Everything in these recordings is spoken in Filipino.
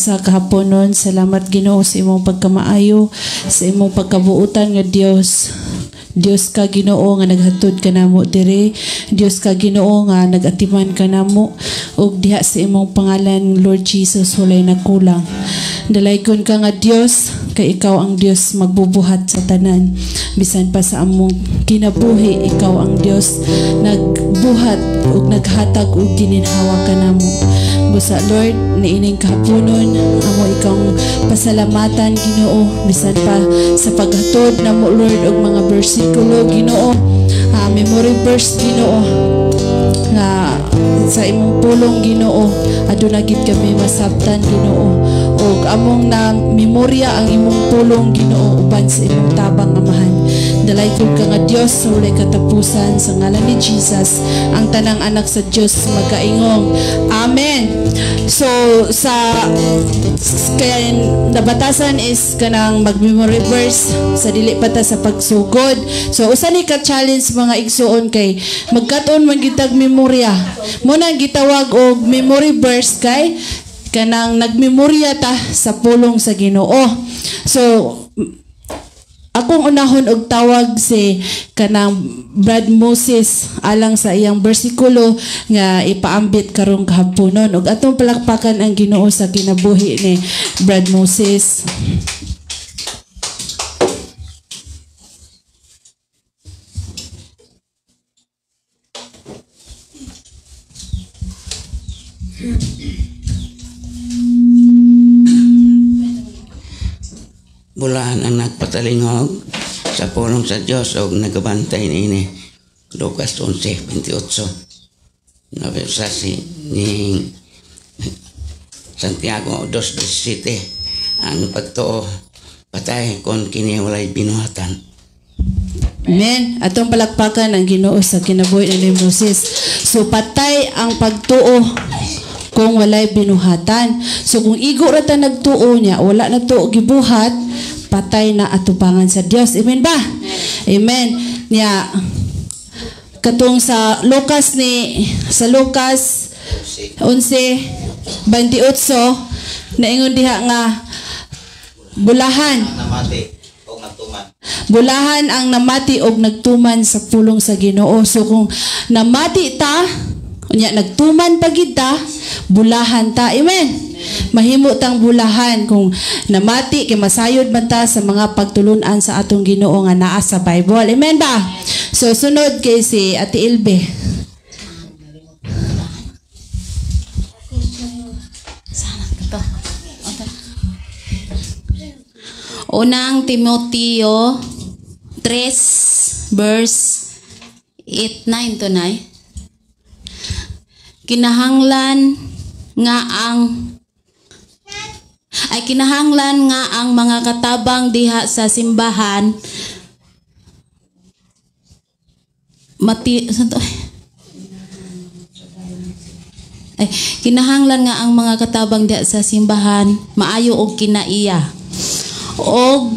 sa kahaponon. Salamat Ginoo sa imong pagkamaayo, sa imong pagkabuutan nga Dios. Dios ka Ginoo nga naghatod ka namo dire. Dios ka Ginoo nga nagatiman ka namo, ug diha sa imong pangalan Lord Jesus walay nagkulang. Dalaygon ka nga Dios, kay ikaw ang Dios magbubuhat sa tanan. Bisan pa sa among kinabuhi, ikaw ang Dios nagbuhat ug naghatag ug gininhawa ka namo. Busa Lord, niining kahaponon amo ikang pasalamatan Ginoo, bisan pa sa paghatod namo Lord og mga bersikulo Ginoo, memory verse Ginoo nga sa imong pulong Ginoo aduna gid kami masabtan Ginoo, og among na memorya ang imong pulong Ginoo uban sa imong tabang amahan. Dalaygon ka nga Dios sa walay katapusan, sa ngalan ni Jesus ang tanang anak sa Dios magaingong amen. So sa kaya nabatasan is kanang mag-memory verse sa dili pa ta sa pagsugod. So usa ni ka challenge mga igsuon kay magkat-on man gitag memorya. Mo nang gitawag og memory verse kay kanang nagmemorya ta sa pulong sa Ginoo. So akong unahon og tawag si kanang Brad Moses alang sa iyang bersikulo nga ipaambit karong kahaponon, ug atong palakpakan ang Ginoo sa kinabuhi ni Brad Moses. Bulahan ang nagpatalingog sa pulong sa Diyos o nagabantay niini. Lucas 11:28. Nabasa ni Santiago 2:17. Ang pagtuo patay kung kini walay binuhatan. Amen. Atong palakpakan ang Ginoo sa kinabuhi ni Moses. So patay ang pagtuo kung walay binuhatan. So kung igo ra ta nagtuo niya, wala na to gibuhat, patay na atubangan sa Dios. Amen ba? Amen. Niya katong sa Lucas 11:28 naingon diha nga bulahan ang namati og nagtuman sa pulong sa Ginoo. So kung namati ta unya nagtuman pagid ta, bulahan ta. Amen. Mahimo tang bulahan kung namati kay masayod man ta sa mga pagtulunan sa atong Ginoo nga naa sa Bible. Amen ba? So sunod kay si Ate Ilbe. Unang Timoteo 3 verse 8-9 to 9. Kinahanglan nga ang mga katabang diha sa simbahan kinahanglan nga ang mga katabang diha sa simbahan maayo og kinaiya og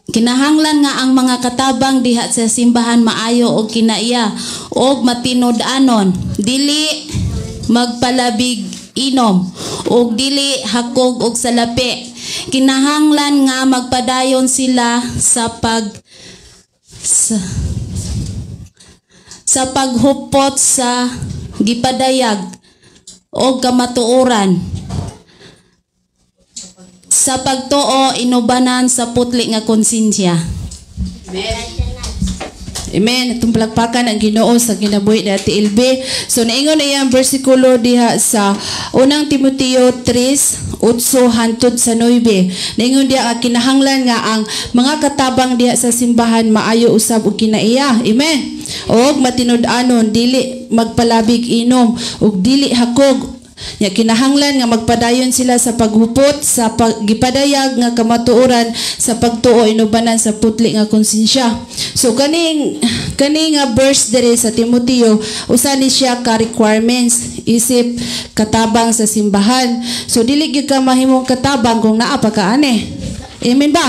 kinahanglan nga ang mga katabang diha sa simbahan maayo og kinaiya og matinud-anon, dili magpalabig inom og dili hakog og salapi. Kinahanglan nga magpadayon sila sa paghupot sa gipadayag o kamatuoran, sa pagtuo inubanan sa putli nga konsensya. Amen. Itong palakpakan ang Ginoo sa kinabuhi ni Ate Ilbe. So naingon na yung bersikulo diha sa unang Timoteo 3:8 sa 9. Naingon diha kinahanglan nga ang mga katabang diha sa simbahan maayo usab og kinaiya. Amen. Og matinud-anon, dili magpalabig inom ug dili hakog. Ya kinahanglan nga magpadayon sila sa paghupot sa gipadayag nga kamatuoran, sa pagtuo inubanan sa putli nga konsensya. So kani nga verse diri sa Timoteo usa ni siya ka requirements isip katabang sa simbahan. So dili gyud ka mahimong katabang kung naa pa ka ani. Amen ba?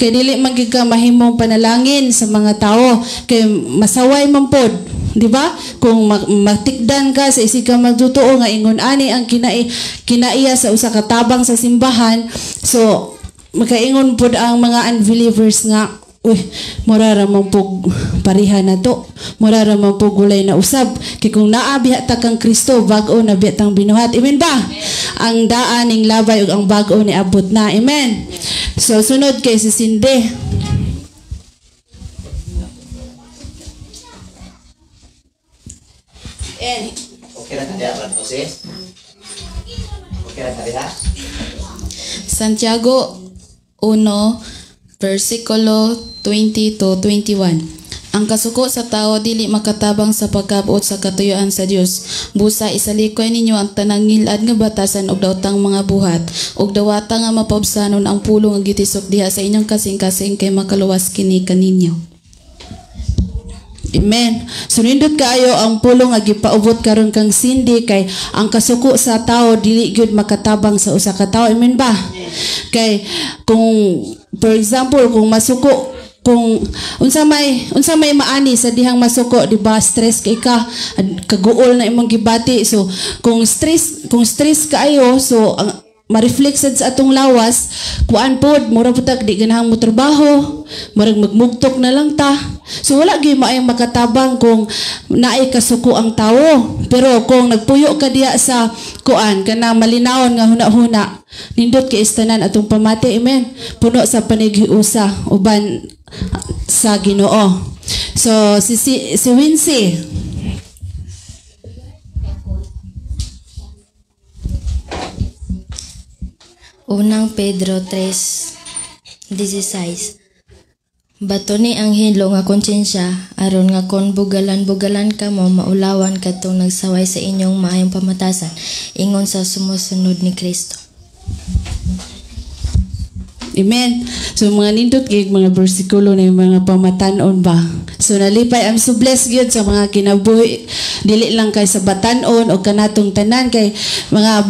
Kay dili man gyud ka mahimong panalangin sa mga tao kay masaway man pod, di ba? Kung matikdan ka sa isig ka magtutuo nga ingon ani ang kinaiya sa usa ka tabang sa simbahan, so makaingon pod ang mga unbelievers nga uy, murara man po pariha na to. Murara man po gulay na usab. Kaya kung naabiha ta kang Kristo, bago na biya tang binuhat. Amen ba? Ang daan ning labay ug ang bago ni abot na. Amen. So, sunod kay si Cindy. Okay na kaya ba sis? Okay na kaya? Santiago 1, versikulo 20 to 21. Ang kasuko sa tao dili makatabang sa pagkabuot sa katuyuan sa Dios. Busa isalikoy ninyo ang tanang ngilad nga batasan og daotang mga buhat og dawata nga mapabsanon ang pulong nga gitisok diha sa inyong kasing-kasing kay makaluwas kini kaninyo. Amen. So nindot kaayo ang pulong nga gipaubot karon kang Cindy kay ang kasuko sa tao dili gyud makatabang sa usa ka tawo. Amen ba? Kay kung for example kung masuko kung unsa may maani sa dihang masuko, di ba? Stress kay ka, kaguol na imong gibati. So kung stress kaayo, so ang ma-reflexed sa atong lawas, kuan pod, mura putag di ganahang mo trabaho, murag magmugtok na lang ta. So wala gyud maayong makatabang kung naay kasuko ang tawo. Pero kung nagpuyo ka diya sa kuan kana malinawon nga huna-huna, nindot kay istanan atong pamati. Amen. Puno sa panighiusa uban sa Ginoo. So si Wincy. Unang Pedro 3:16. Bato ni ang hinlo nga konsyensya aron nga kon bugalan-bugalan ka mo maulawan kadtong nagsaway sa inyong maayong pamatasan ingon sa sumusunod ni Kristo. Amen. So mga nindot kay mga bersikulo na mga pamatanon ba. So nalipay I'm so blessed gyud sa mga kinabuhi dili lang kay sa batanon o kanatong tanan kay mga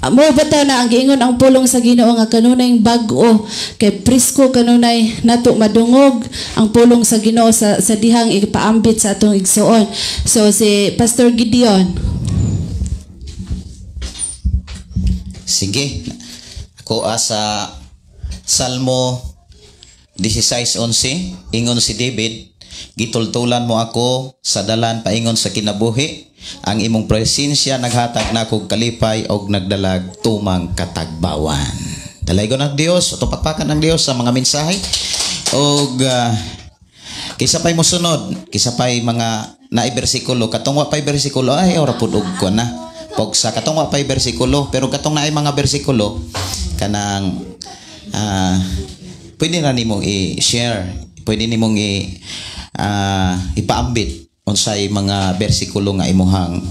mo bataw na ang giingon ang pulong sa Ginoo nga kanunay bag-o kay presko kanunay nato madungog ang pulong sa Ginoo sa dihang ipaambit sa atong igsuon. So si Pastor Gideon. Sige. Ako sa Salmo 16:11, ingon si David, gitultulan mo ako sa dalan paingon sa kinabuhi, ang imong presensya naghatag nako kalipay og nagdalag tumang katagbawan. Dalaygon ang Dios, o pakpakan ng Dios sa mga mensahe og kisa pay mo sunod, kisa pay mga naay bersikulo, katong wa pay bersikulo ay ora pud og ko na. Pog sa katong wa pay bersikulo, pero katong naay mga bersikulo kanang pwede na nimong i-share, pwede nimong ipaambit unsay mga bersikulo nga imuhang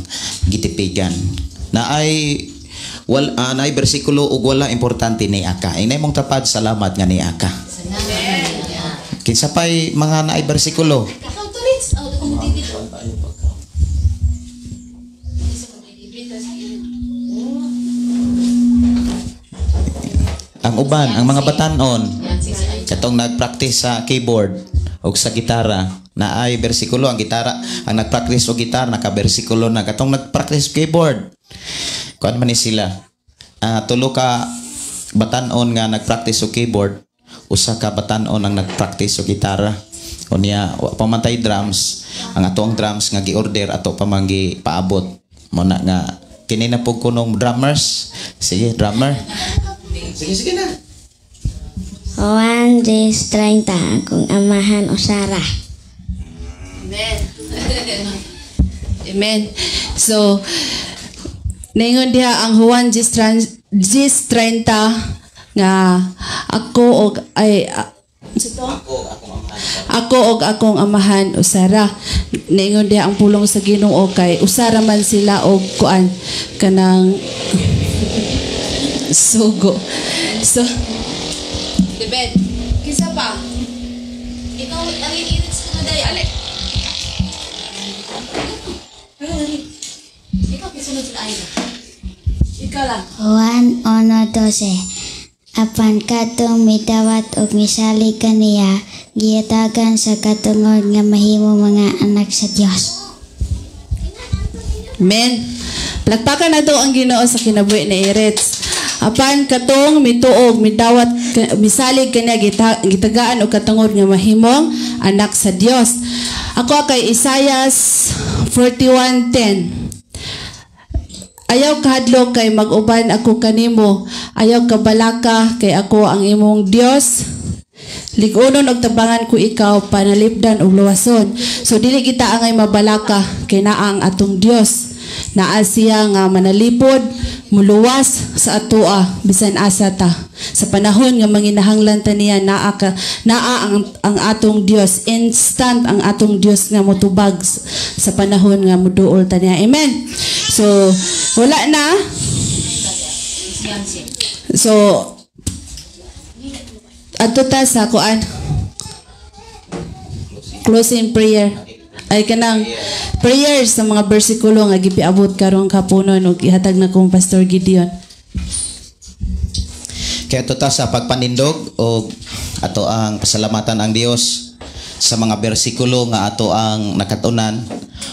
gitipigan na ay naay bersikulo ug wala importante ni aka inay mong tapad salamat nga ni aka kinsa pay mga naay bersikulo ang uban, ang mga batanon katong nagpractice sa keyboard o sa gitara na ay bersikulo ang gitara ang nagpractice o gitar naka-bersikulo na katong nagpractice keyboard kuan man ni sila tulo ka batanon nga nagpractice o keyboard usa ka batanon ang nagpractice o gitara unya pamantay drums ang atong drums nga gi-order ato pamanggi paabot mo na nga kini na pug kunong drummers sige drummer. Sige na. Juan 10:30 akong amahan usara. Amen. Amen. So ningon diha ang Juan 10:30 nga ako og akong amahan usara. Ningon diha ang pulong sa Ginoo kay usara man sila og kuan kanang sugo. So, Debet, kisa pa? Ikaw, ang iirit sa mga dali. Ale. Ikaw, kisunod sa ayin. Ikaw lang. Juan 1:12. Apan katong midawat og misali kaniya, giyatagan sa katungod nga mahimo mga anak sa Dios. Amen. Palakpakan nato ang Ginoo sa kinabuhi ni Eretz. Apan katong mituog, midawat, misalig kaniya, gitagaan o katungod nga mahimong anak sa Dios. Ako kay Isaias 41:10. Ayaw kahadlok kay mag-uban ako kanimo. Ayaw kabalaka kay ako ang imong Dios. Ligunon og tabangan ko ikaw, panalipdan og luwason. So dili kita angay mabalaka kay naa ang atong Dios. Naa siya nga manalipod, muluwas sa atoa bisan asa ta. Sa panahon nga manginahanglan ta niya, naa ang atong Dios. Instant ang atong Dios nga motubag sa panahon nga muduol ta niya. Amen. So wala na. So ato ta sa kuan closing prayer ay kanang prayers sa mga bersikulo nga gipiabot karong kapunon ug ihatag na kong Pastor Gideon. Kaya ito ta sa pagpanindog o ato ang pasalamatan ang Dios sa mga bersikulo nga ato ang nakatunan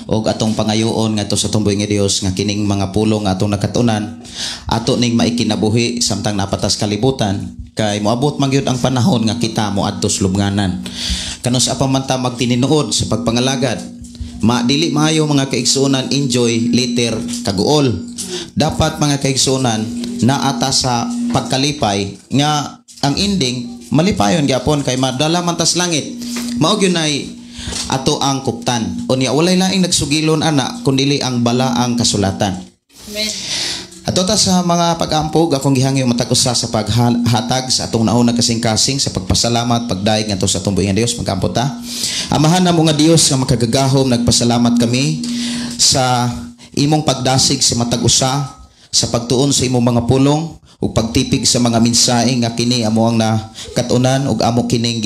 o atong pangayoon nga ito sa tumboy nga Dios nga kining mga pulo nga atong nakatunan ato ning maikinabuhi samtang napatas kalibutan kay moabot man gyud ang panahon nga kita moadto sa lubnganan. Kanos apa man ta magtininuod sa pagpangalagad, dili maayo mga kaigsuonan enjoy later kaguol. Dapat mga kaigsuonan naata sa pagkalipay nga ang ending malipayon gyapon kay madala man tas langit. Mao gyud nay ato ang kuptan. Unya walay laing nagsugilon ana kundi ang balaang kasulatan. Amen. Ato ta sa mga pag-ampog akong gihangyo matag-usa sa paghatag sa atong nauna kasing-kasing sa pagpasalamat pagdaig ngadto sa atong buhing Dios. Magkampo ta. Amahan na mo nga Dios nga makagagahom, nagpasalamat kami sa imong pagdasig sa matag-usa sa pagtuon sa imong mga pulong ug pagtipig sa mga mensahe nga kini amo ang nakatunan ug amo kining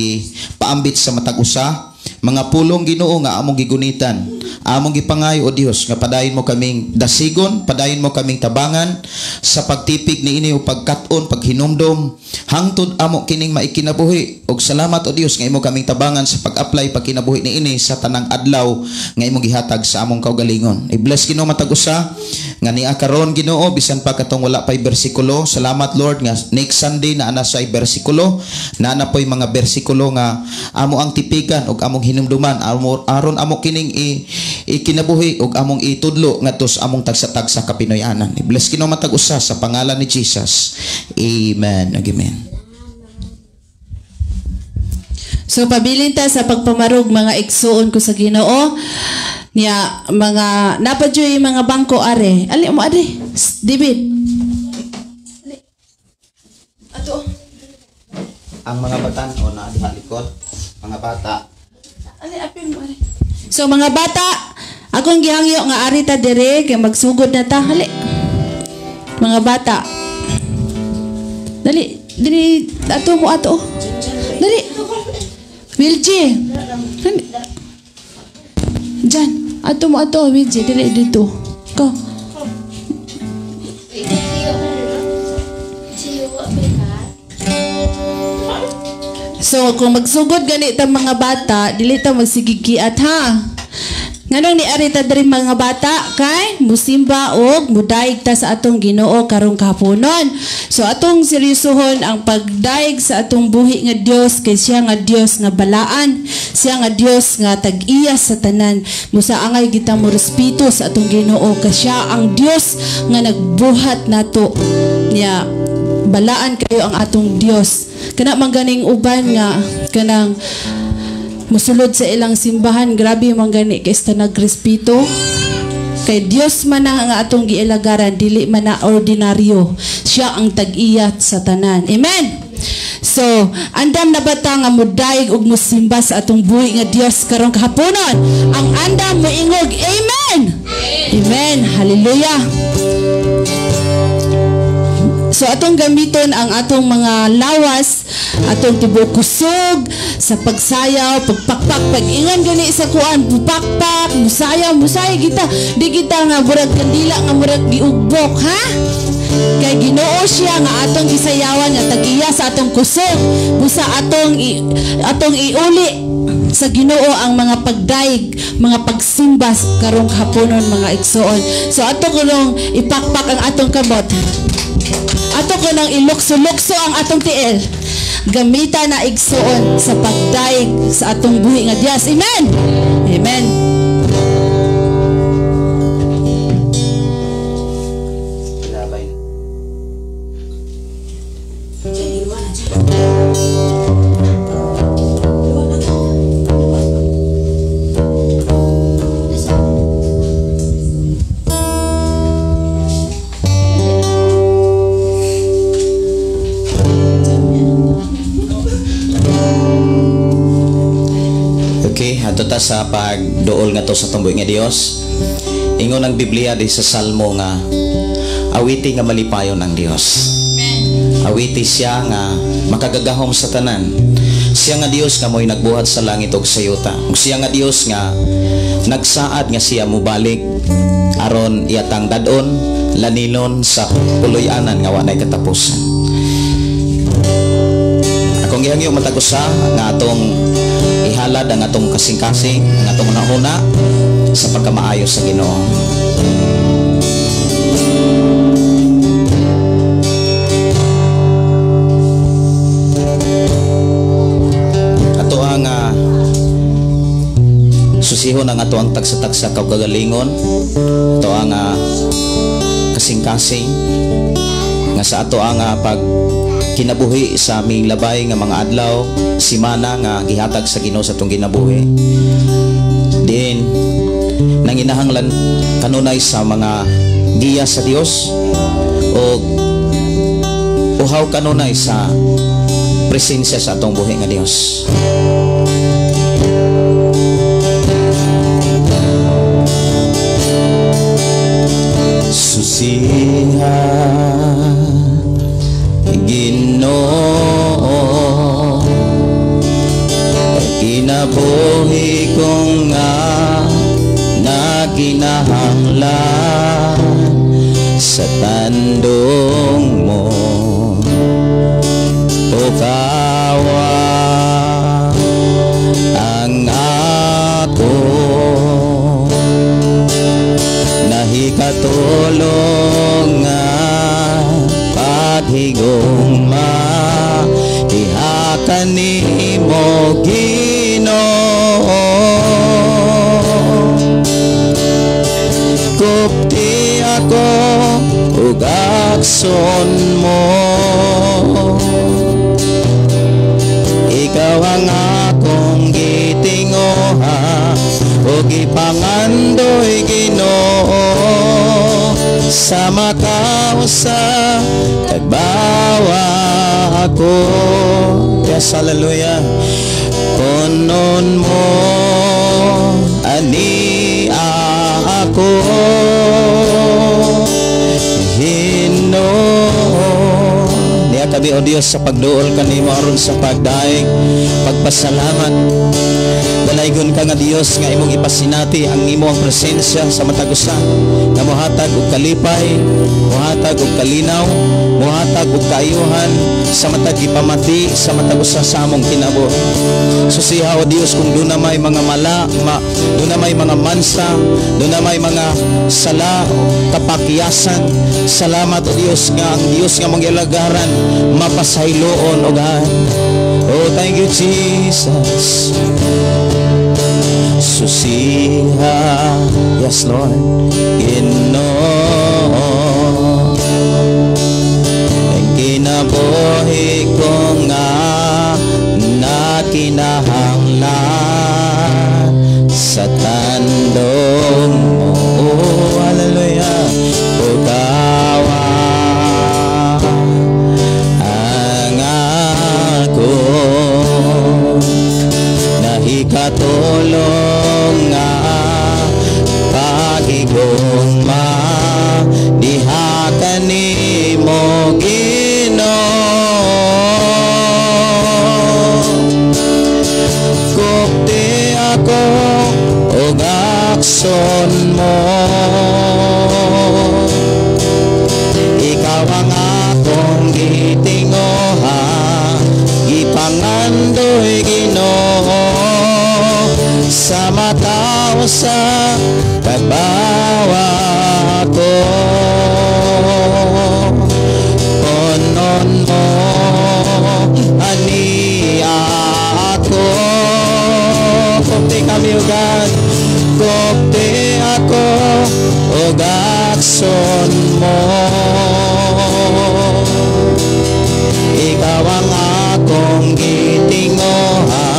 paambit sa matag-usa mga pulong Ginoo nga among gigunitan, among gipangayo o Dios nga padayon mo kaming dasigon, padayon mo kaming tabangan sa pagtipig niini o pagkat-on, paghinumdom hangtod amo kining maikinabuhi. Og salamat o Dios nga imo kaming tabangan sa pag-apply pagkinabuhi niini sa tanang adlaw nga imong gihatag sa among kaugalingon. I-bless Ginoo matag-usa nga niya karon Ginoo bisan pa katong wala pay bersikulo. Salamat Lord nga next Sunday na ana say bersikulo, na ana poy mga bersikulo nga amo ang tipigan og among hinumduman aron amo kining ikinabuhi og among itudlo ngadto sa among tagsa-tagsa kapinoy-anan. I-bless Ginoo matag-usa sa pangalan ni Jesus. Amen. Amen. So pabilin ta sa pagpamarog mga igsuon ko sa Ginoo niya mga napadyoy mga bangko are. Ali mo ade. David. Ato. Ang mga batan o na dihalikod, mga bata. Ali apil mo are. So mga bata, akong gihangyo nga ari ta dire kay magsugod na ta. Hali. Mga bata. Dali, dili ato mo ato. Dali. Wilji. Jan, ato mo ato Wilji, dili dito. Ko. So kung magsugod ganit ang mga bata, dili ta magsigigiat ha. Nganong ni ari ta diri mga bata kay musimba og mudaig ta sa atong Ginoo karong kahaponon. So atong seryosohon ang pagdaig sa atong buhi nga Dios kay siya nga Dios nga balaan, siya nga Dios nga tag-iya sa tanan. Musaangay kita mo respeto sa atong Ginoo kay siya ang Dios nga nagbuhat nato. Niya balaan kayo ang atong Dios. Kana man ganing uban nga kanang musulod sa ilang simbahan, grabe man gani kay sa nagrespeto kay Dios man nga atong giilagaran, dili man na ordinaryo. Siya ang tag-iyat sa tanan. Amen. So, andam na bata nga mudaig ug musimba sa atong buhi nga Dios karong kahaponon. Ang andam moingog. Amen. Amen. Hallelujah. So atong gamiton ang atong mga lawas, atong tibuok kusog sa pagsayaw, pagpakpak, pag-ingan gani sa kuan, pupakpak, musaya kita. Di kita nga murag kandila nga murag giugbok, ha? Kay Ginoo siya nga atong gisayawan nga tag-iya sa atong kusog. Busa atong iuli sa Ginoo ang mga pagdaig, mga pagsimba karong haponon mga igsoon. So ato ko nung ipakpak ang atong kamot. Ato ko nung ilukso-lukso ang atong tiil. Gamita na igsoon sa pagdaig sa atong buhi nga Dios. Amen. Amen. Ato ta sa pagduol nga to sa tumboy nga Dios. Ingon ang Biblia di sa Salmo nga awiti nga malipayon ang Dios. Awiti siya nga makagagahom sa tanan. Siya nga Dios nga mo'y nagbuhat sa langit ug sa yuta. Ug siya nga Dios nga nagsaad nga siya mubalik aron iyatang dadon lanilon sa puloy-anan nga wa nay katapusan. Akong gihangyo matagusa nga atong ihalad ang atong kasing-kasing, ang atong nahuna sa pagkamaayo sa Ginoo. Ato ang susihon ang ato ang tagsa-tagsa kagalingon. Ato ang kasing-kasing nga sa ato ang pag kinabuhi sa aming labay nga mga adlaw, simana nga gihatag sa Ginoo sa atong kinabuhi. Din nanginahanglan kanunay sa mga giya sa Dios o uhaw kanunay sa presensya sa atong buhi nga Dios. Susiha Ginoo, kinabuhi ko nga naginahanglan sa tandong mo. Tukawa ang ako, nahikatulong nga paghigugma ihakan nimo Ginoo. Kupti ako ug akson mo, ikaw ang akong gitinguha ug ipangandoy Ginoo. Sama ka usa tagbawa ako. Yes, hallelujah. Konon mo ani ako niya kabi o Dios sa pagduol kanimo aron sa pagdaig pagpasalamat. Dalaygon ka nga Dios nga imong ipasinati ang imong presensya sa matag usa nga mohatag og kalipay, mohatag og kalinaw, mohatag og kaayuhan sa matag ipamati sa matag usa sa among kinabuhi. Susiha o Dios kung doon na may mga doon na may mga mansa, doon na may mga sala, kapakyasan. Salamat o Dios nga ang Dios nga mangyalagaran mapasayloon o gahan. Oh, thank you Jesus. Susiha, yes Lord, Ginoo, ang kinabuhi ko nga nakinahanglan sa tandong mo. Oh, hallelujah. Ugawa ang ako, nahikatulong nga pagigugma diha kanimo Ginoo. Kupti ako ug akson mo, ikaw ikaw ang akong gitinguha, gipangandoy Ginoo, sa mataw sa pagbawa ko. Ponon mo ani ako, kopte kami ugan, kopte ako ug akson mo. Ikaw ang akong gitinguha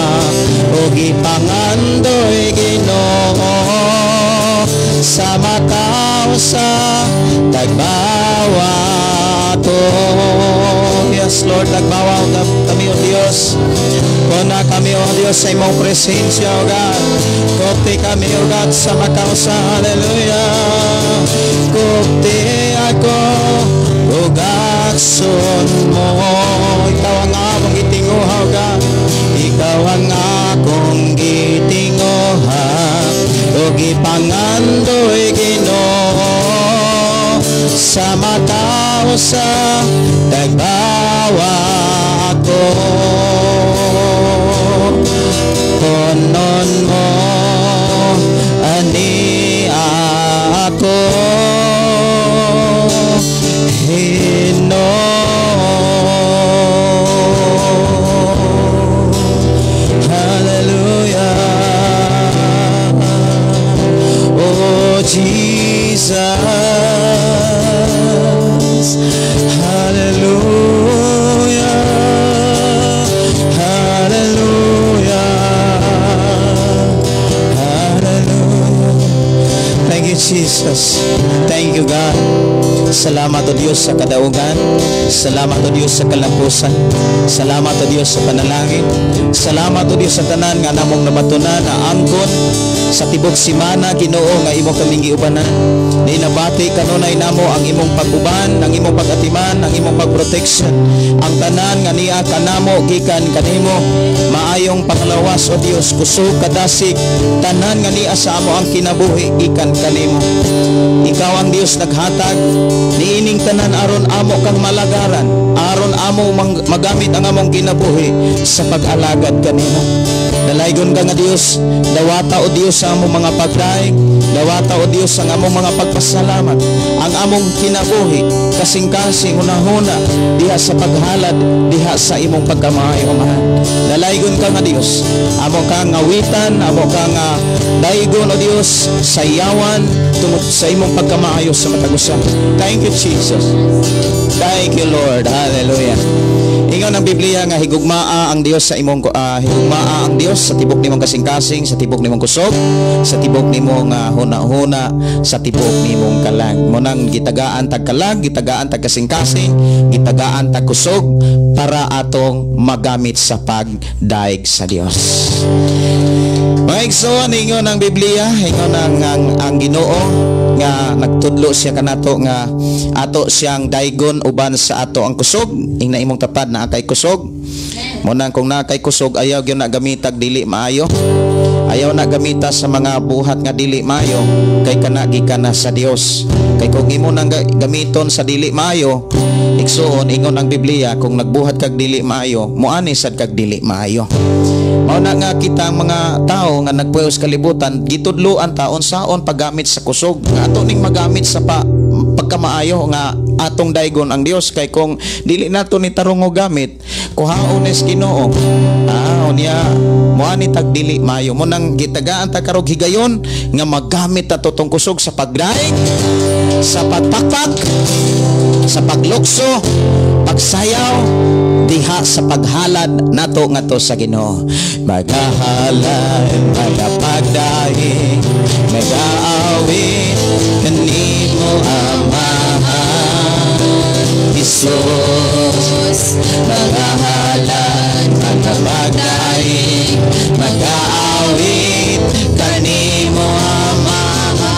ug gipangandoy Ginoo, sa mataw sa tagbawa to. Yes Lord, tagbawa kami o Dios, kuna kami o Dios sa imong presensya o God. Kopte kami o God sa mataw sa hallelujah. Kopte ako ug akson mo. Ikaw ang akong gitinguha o God, ikaw ang akong gitinguha ug gipangandoy Ginoo, sa mataw sa tagbawa ko. Ponon mo ani ako, Ginoo. Hallelujah. Oh Jesus, hallelujah, hallelujah, hallelujah. Thank you Jesus, thank you God. Salamat o Diyos sa kadaugan, salamat o Diyos sa kalampusan, salamat o Diyos sa panalangin, salamat o Diyos sa tanan nga namong nabatunan na angkon sa tibok simana Ginoo nga imo kaming giubanan. Di nabati kanunay namo ang imong pag-uban, ang imong pag-atiman, ang imong pag-protection, ang tanan nga niya kanamo gikan kanimo. Maayong panglawas o Dios, kusog kadasig tanan nga niya sa amo ang kinabuhi gikan kanimo. Ikaw ang Dios naghatag niining tanan aron amo kang malagaran, aron amo magamit ang among kinabuhi sa pag-alagad kanimo. Dalaygon ka nga Dios, dawata o Dios sa among mga pagdaig, dawata o Dios ang among mga pagpasalamat, ang among kinabuhi kasing-kasing hunahuna diha sa paghalad, diha sa imong pagkamaayo Amahan. Dalaygon ka nga Dios, amo kang ngawitan, amo kang daygon o Dios sayawan tungod sa imong pagkamaayo sa matagusan. Thank you Jesus, thank you Lord, hallelujah. Ingon ang Biblia nga higugmaa ang Dios sa imong higugmaa ang Dios sa tibok nimong kasing-kasing, sa tibok nimong kusog, sa tibok nimong huna-huna, sa tibok nimong kalag. Munang gitagaan tag kalag, gitagaan tag kasing-kasing, gitagaan tag kusog para atong magamit sa pagdaig sa Dios. Mga igsoon, ingon ang Biblia, ingon ang Ginoo nga nagtudlo siya kanato nga ato siyang daygon uban sa ato ang kusog. Ingna imong tapad na kay kusog. Munang kung na kay kusog ayaw gyud na gamitag dili maayo. Ayaw na gamita sa mga buhat nga dili maayo kay kana gikan na sa Dios. Kay kung imo nang gamiton sa dili maayo, igsoon ingon ang Biblia kung nagbuhat kag dili maayo, muani sad kag dili maayo. Mao na nga kita ang mga tao nga nagpuyo sa kalibutan, gitudloan taon saon paggamit sa kusog nga ato ning magamit sa pagkamaayo nga atong daygon ang Dios. Kay kung dili nato ni tarong og gamit, kuhaon es Ginoo, unya muani tag dili maayo. Mo nang gitagaan ta karog higayon nga maggamit ta totong kusog sa pagdaig, sa pagpakpak, sa paglukso, pagsayaw, diha sa paghalad nato ngadto sa Ginoo. Magahalad, magapagdaig, magaawit kanimo Amahan Jesus. Magahalad, magapagdaig, magaawit kanimo Amahan.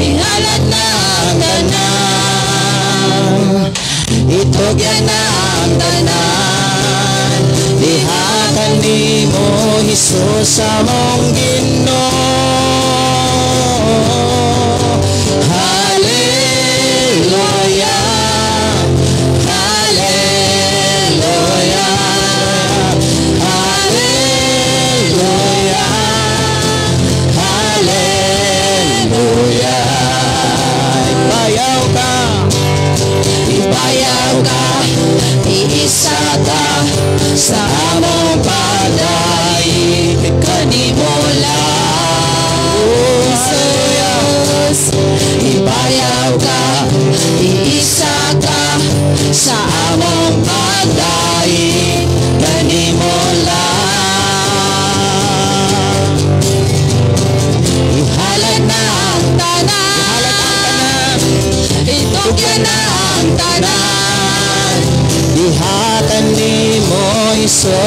Ihalad na ang tanan, itugyan na ang tanan, diha kanimo Jesus among Ginoo.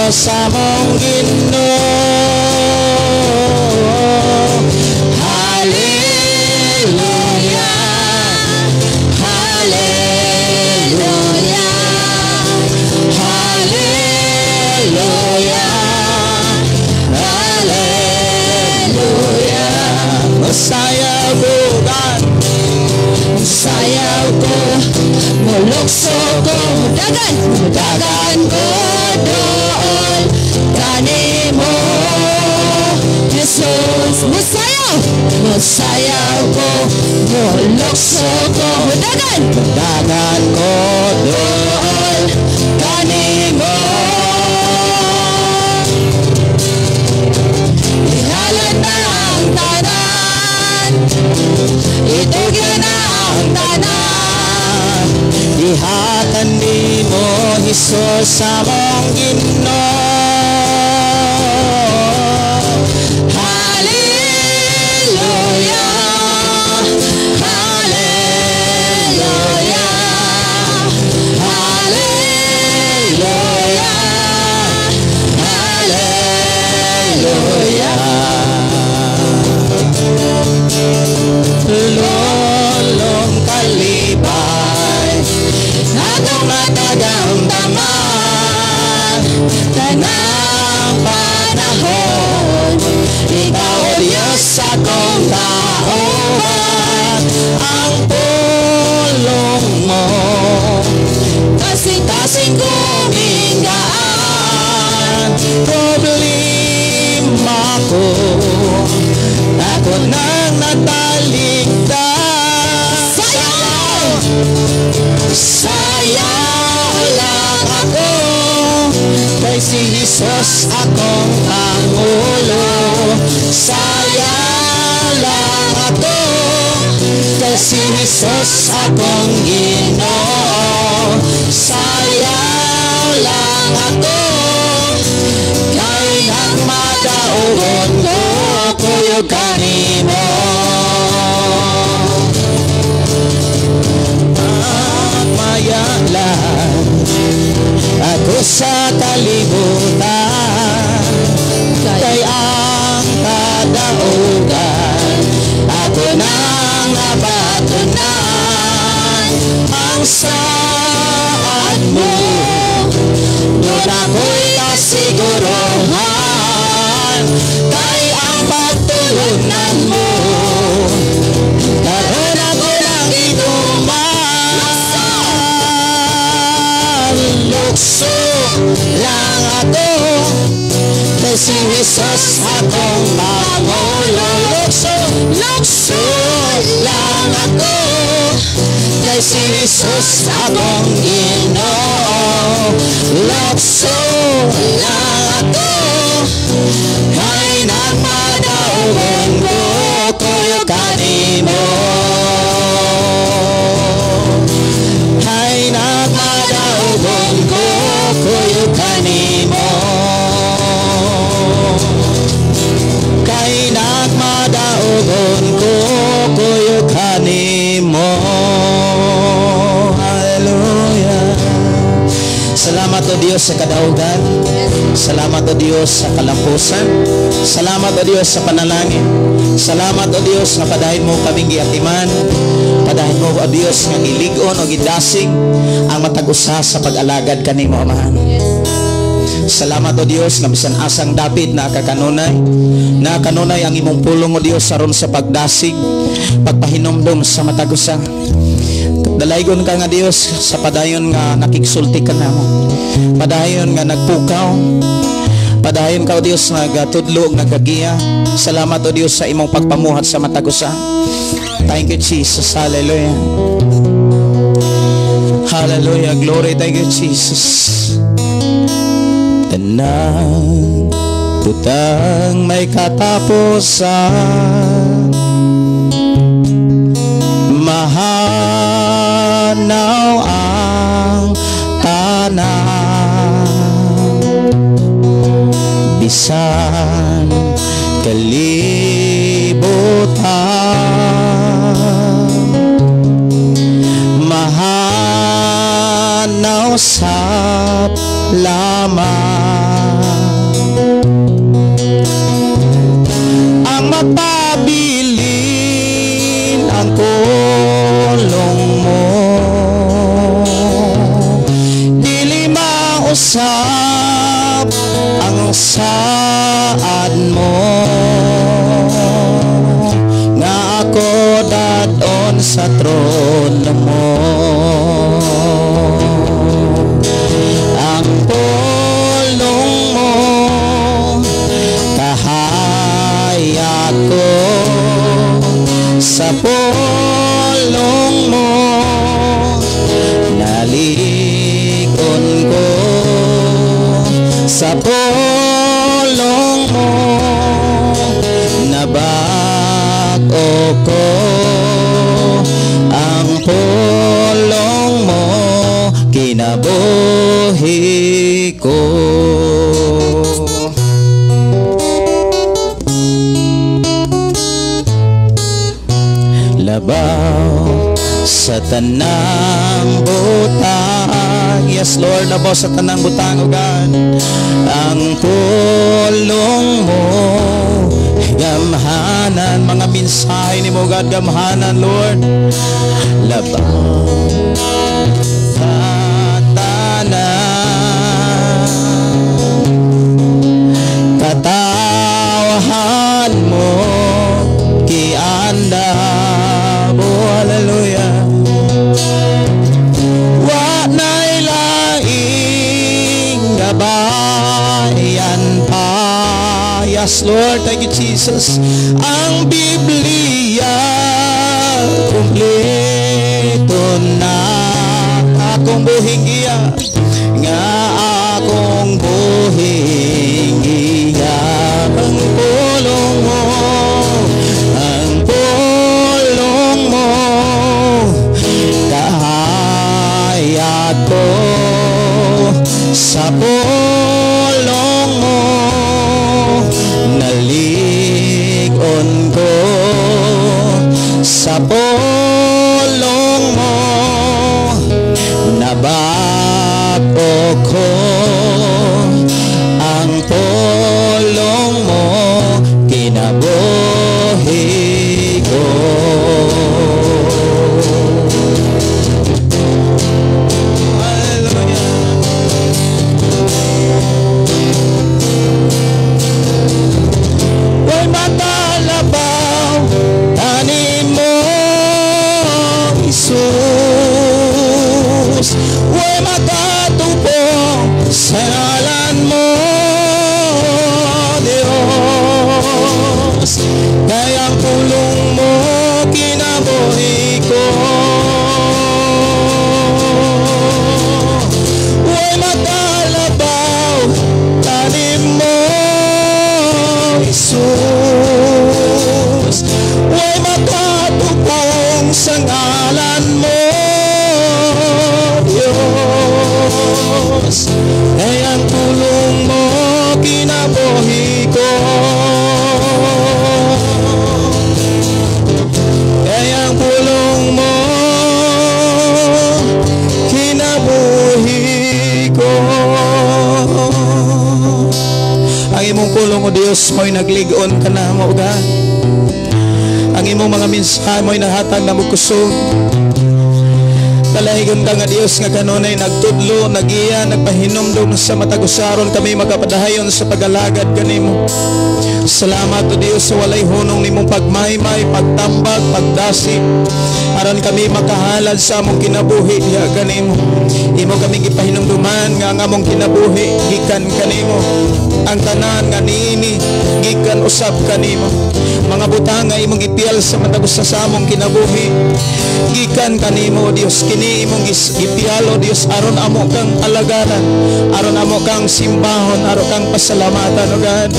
sa mong Ginoo. Hallelujah, hallelujah, hallelujah, hallelujah. Masayaw ko, God, masayaw ko, mulukso ko, dagan ko doon kanimo, Jesus. Masayaw ko, mulukso ko, dagan ko doon kanimo. Ihalan na ang tanan, itugyan na ang tanan, ihatan nimo Jesus sa mong Ginoo. Hallelujah, hallelujah, hallelujah, hallelujah. Lolong kalibay atong natagamdaman, tanang panahon ikaw Diyos akong kauban. Ang pulong mo kasing-kasing kumingaan, problema ko ako nang nataligtas. Sayaw lang ako, kay si Jesus akong Pangulo. Sayaw lang ako, kay si Jesus akong Ginoo. Sayaw lang ako, kay nagmadaugon ko, kuyog kanimo. Mayalan ako sa kalibutan, kay ang kadaugan ako nang nabatunan. Ang saad mo doon ako'y kasiguruhan, kay ang pagtulunan mo karon ako lang inuman. Lukso lang ako, kay si Jesus akong Pangulo. Lukso lang ako, kay si Jesus akong Ginoo. Lukso lang ako, kay nagmadaugon ko, kuyog kanimo. Kay nagmadaugon ko, kuyog kanimo. Kay nagmadaugon ko, kuyog kanimo. Hallelujah. Salamat o Diyos sa kadaugan. Salamat o Diyos sa kalampusan. Salamat o Diyos sa panalangin. Salamat o Diyos nga padahin mo kaming giatiman. Padahin mo o Diyos nga giligon o gidasig ang matag-usa sa pag-alagad kanimo, Amahan. Salamat o Diyos nga bisan asang David na kanunay ang imong pulong o Diyos aron sa pagdasig, pagpahinomdom sa matag-usa. Dalaygon ka nga Diyos sa padayon nga nakigsulti ka namo, padayon nga nagpukaw, padayon ka o Diyos nga gatudlo, nagagiya. Salamat o Diyos sa imong pagpamuhat sa matag-usa. Thank you Jesus. Hallelujah, hallelujah, glory. Thank you Jesus. Tanang butang may katapusan, mahanaw ang tanan, bisan kalibutan, mahanaw sa laman, sa trono mo. Ang pulong mo kahayag ko, sa pulong mo nalikon ko, sa pulong mo nabako ko. Ang pulong mo kinabuhi ko. Labaw sa tanang butang, yes Lord, labaw sa tanang butang, O God. Ang pulong mo gamhanan, mga mensahe ni mo God, gamhanan Lord. Labaw sa tanang katawahan mo kianda. Hallelujah. Wa na'y laing gabayan pa. Yes, Lord. Thank you, Jesus. Ang Biblia kumpleto na. Akong buhing iya nga akong buhing iya. Ang pulong mo, ang pulong mo kahayag ko, sa pulong mo nalikon ko, sa pulong mo nabako ko. Ang pulong mo kinabuhi ko. Way matalabaw tanim mo, Jesus. Way makatupo sa ngalan mo, Diyos. Kaya ang pulong mo kinabuhi ko. Way matalabaw tanim mo, Jesus. Way makatupong sa ngalan mo, Diyos. Kaya ang tulong mo kinabuhi ko. Kaya ang tulong mo kinabuhi ko. Ang imong pulong, O Diyos, mo'y nagligon ka na mo, God. Ang imong mga mensahe mo'y nahatag na mukusog. Dalahigon ka nga Diyos nga kanunay nagtudlo, nagiya, nagpahinumdum sa matagusaron kami magapadahayon sa pagalagad kanimo. Salamat O Diyos sa walay hunong nimong pagmaymay, pagtambag, pagdasi. Aron kami makahalad sa among kinabuhi diha kanimo. Imo kami gipahinumduman nga ang among kinabuhi gikan kanimo. Ang tanan nga niini gikan usab kanimo. Mga butang nga imong ipiyal sa matagusa sa among kinabuhi gikan kanimo, Dios. Kini imong ipiyalo, Dios, aron amo kang alagaran, aron amo kang simbahon, aron kang pasalamatan, O God.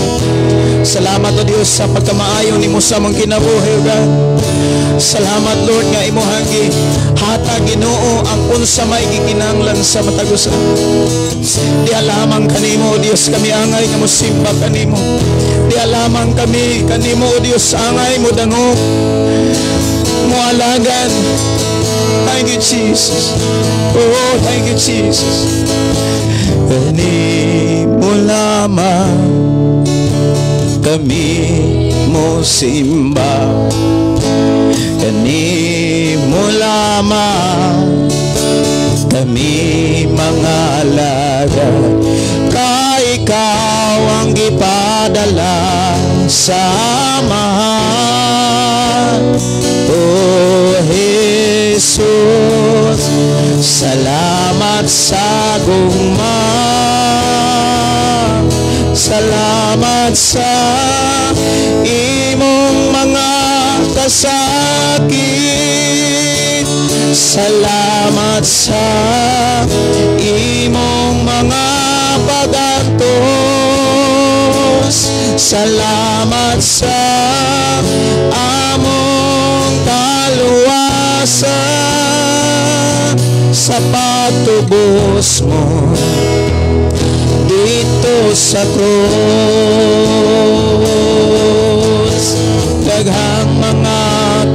Salamat O Dios sa pagkamaayo nimo sa among kinabuhi, O God. Salamat Lord nga imo hagi hatag Ginoo ang unsa may gikinahanglan sa matagusa. Di lamang kanimo, O Dios, kami angay nga mosimba kanimo. Di lamang kami kanimo, O Dios, angay mo dangog mo alagan. Thank you, Jesus. Oh, thank you, Jesus. Kanimo lamang kami mo simba. Kanimo lamang kami mga alaga. Ka ikaw ang gipadala sa amahan. Oh, Salamat sa gugma, salamat sa imong mga kasakit, salamat sa imong mga pagantos, salamat sa among kaluwasan, sa patubos mo dito sa krus. Daghang mga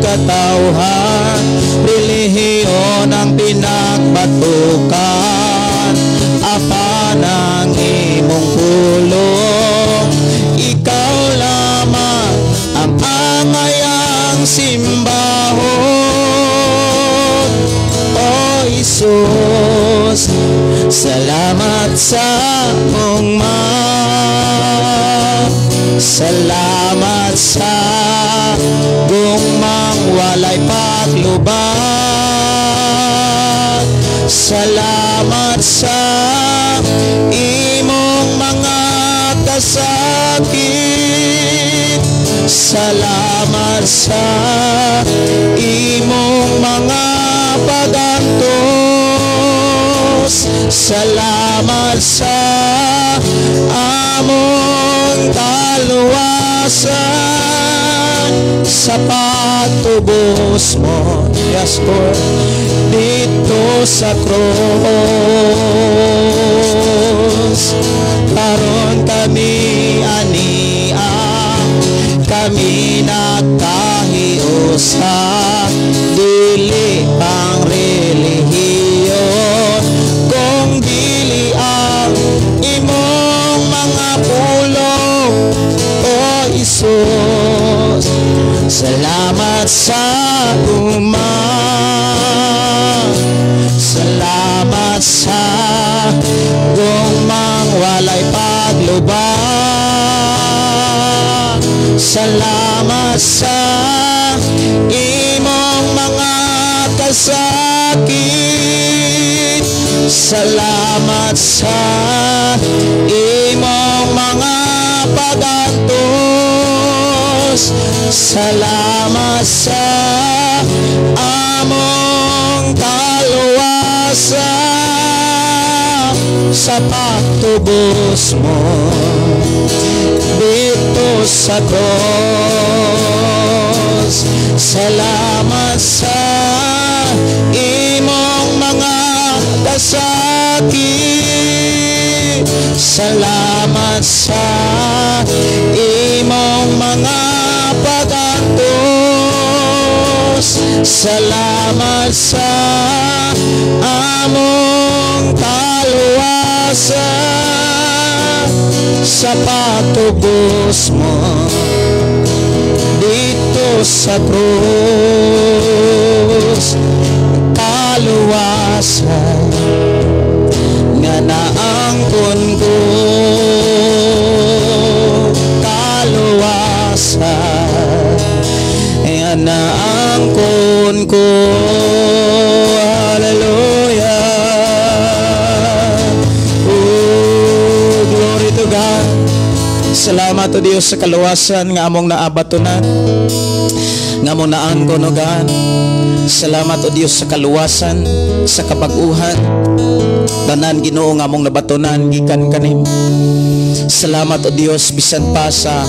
katawhan, relihiyon ang pinagbatukan, apan ang imong pulong, ikaw lamang ang angayang simbahon. O Isus, salamat sa gugma, salamat sa gugmang walay paglubad, salamat sa imong mga kasakit, salamat sa imong mga pagantos, salamat sa among kaluwasan, sa patubos mo, yes Lord, dito sa krus. Karon kami ania, kami nagkahiusa, dili pang relihiyon, kung dili ang imong mga pulong. O Isus, salamat sa gugma, salamat sa gugmang walay paglubad, salamat sa imong mga kasakit, salamat sa imong mga pagantos, salamat sa among kaluwasan, sa patubos mo dito sa krus. Salamat sa imong mga kasakit, salamat sa imong mga pagantos, salamat sa among kaluwasan, sa patubos mo dito sa krus. Kaluwasan nga naangkon ko, kaluwasan nga naangkon ko. Hallelujah. Oh, glory to God. Salamat o Dios sa kaluwasan nga among naabatunan, nga among naangkon o God. Salamat o Dios sa kaluwasan, sa kapag-uhan, tanan Ginoo nga among nabatunan gikan kanim. Salamat o Dios bisan pa sa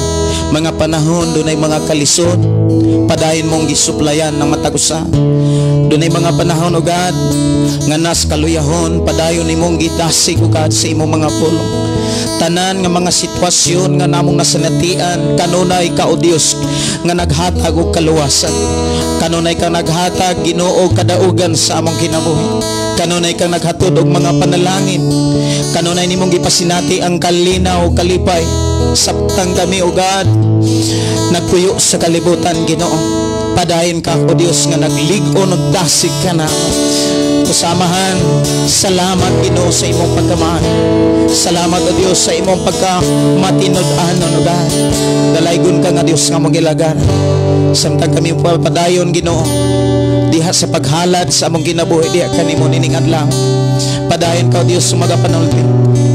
mga panahon dunay mga kalisod, padayon mong gisuplayan ng matag usa. Dunay mga panahon o God nga nas kaluyahon, padayon nimong gidasig o God sa imong mga pulong. Tanan nga mga sitwasyon nga namong nasanatian, kanunay ka o Dios nga naghatag og kaluwasan, kanunay ka naghatag Ginoo kadaugan sa among kinabuhi, kanunay ka naghatod og mga panalangin, kanunay nimong gipasinati ang kalinaw kalipay. Sabtang kami o God nagpuyo sa kalibutan Ginoo, padayon ka o Dios nga naglig-on og dasig ka na kusamahan. Salamat Ginoo sa imong pagkamahal, salamat o Dios sa imong pagkamatinud-anon o God. Dalaygon ka nga Dios nga mong ilagan, samtang kami padayon Ginoo diha sa paghalad sa among kinabuhi diha kanimo nining adlaw. Padayon ka Dios sumaga panulti.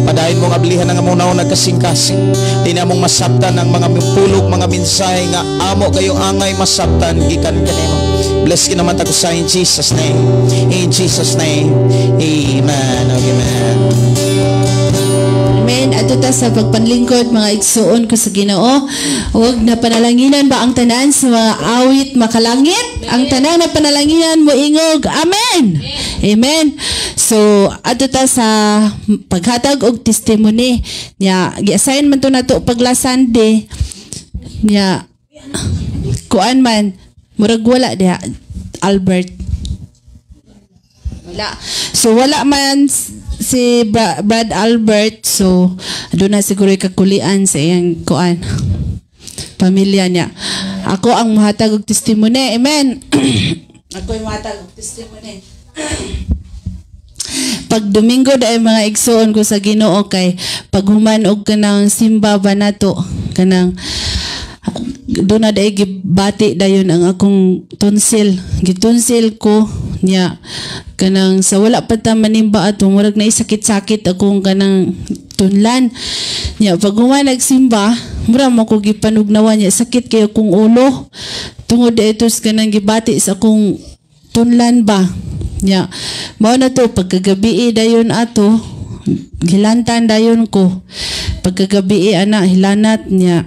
Padayon mong ablihan ang among naon nagkasing-kasing. Di na mong masabtan ang mga pulog, mga mensahe nga amo kayong angay masabtan gikan kanimo. Bless ka naman tayo sa in Jesus name. In Jesus name. Amen. Amen. Amen. Ato ta sa pagpanlingkod mga igsuon ko sa Ginoo. Huwag na panalanginan ba ang tanan sa mga awit makalangit? Ang tanan na panalanginan mo ingog. Amen. Amen. So ato ta sa paghatag og testimony nya gi-assign man to nato pag last Sunday nya kuan man murag wala diha Albert. Wala. So wala man si Brad Albert, so doon na siguro kakulian sa iyang kuan pamilya niya. Ako ang mahatag og testimony. Amen. Ako ang mahatag og testimony. Pag Domingo dahil mga igsoon ko sa Ginoo kay paghuman og kanang simba ba nato kanang doon na dahil gibati dayon ang akong tonsil. Gitonsil ko niya kanang sa wala pa ta manimba ato murag na isakit-sakit akong kanang tunlan niya pag nagsimba mura mo ko gipanugnawan niya sakit kayo kong ulo tungod ito kanang gibati sa akong tunlan ba niya mao na to pagkagabi dayon ato hilantan dayon ko pagkagabi ana hilanat niya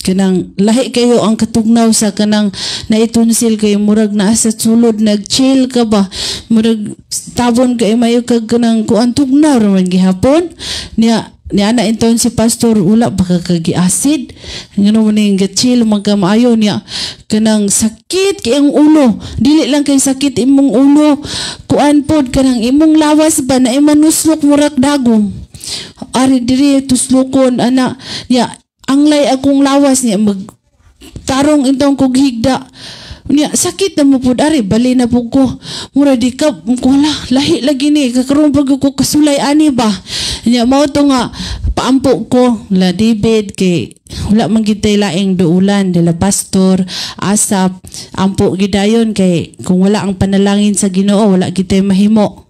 kanang lahi kayo ang katugnaw sa kanang naitunsil kayo murag naa sa sulod nag-chill ka ba murag tabon kayo mayo kag kanang kuan tugnaw raman gihapon niya ana inton si pastor wala baka kagi-acid ngano man ning chill magkamaayo niya kanang sakit kay ang ulo dili lang kay sakit imong ulo kuan pod kanang imong lawas ba na imanuslok murag dagom ari diri tuslokon ana niya anglay akong lawas niya magtarong intong kog higda niya sakit na mo pud ari bali na pud ko mura di ka wala lahi lagi ni kakaron pag ko kasulay ani ba niya mao to nga paampo ko la David kay wala man gitay laing duulan dila pastor asap ampo gidayon kay kung wala ang panalangin sa Ginoo wala gitay mahimo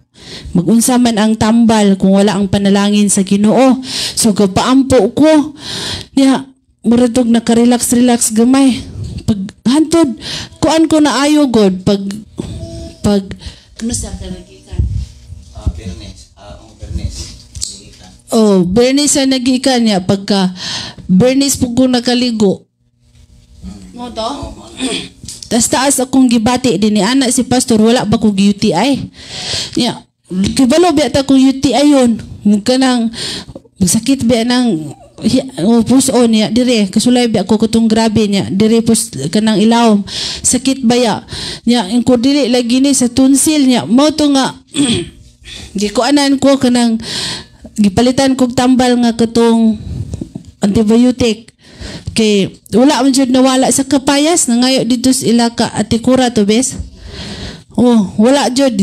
magunsa man ang tambal kung wala ang panalangin sa Ginoo so kapaampo ko niya muradog nakarelax gamay pag hantod kuan ko na ayo god pag ano sa kanagikan Bernice sa nagikan niya pagka Bernice pug ko nakaligo mo to taas akong gibati din ni anak si pastor wala ba ko UTI niya kibalo biya ta ko UTI yon kanang sakit biya nang puso niya dire kasulay biya ko kutong grabe niya dire pus kanang ilawom sakit baya niya ingko dili lagi ni sa tonsil niya mo to nga di ko anan ko kanang gipalitan kog tambal nga katong antibiotic kay wala man jud nawala sa kapayas nangayo dito sa ilaka Atikura to bes wala jud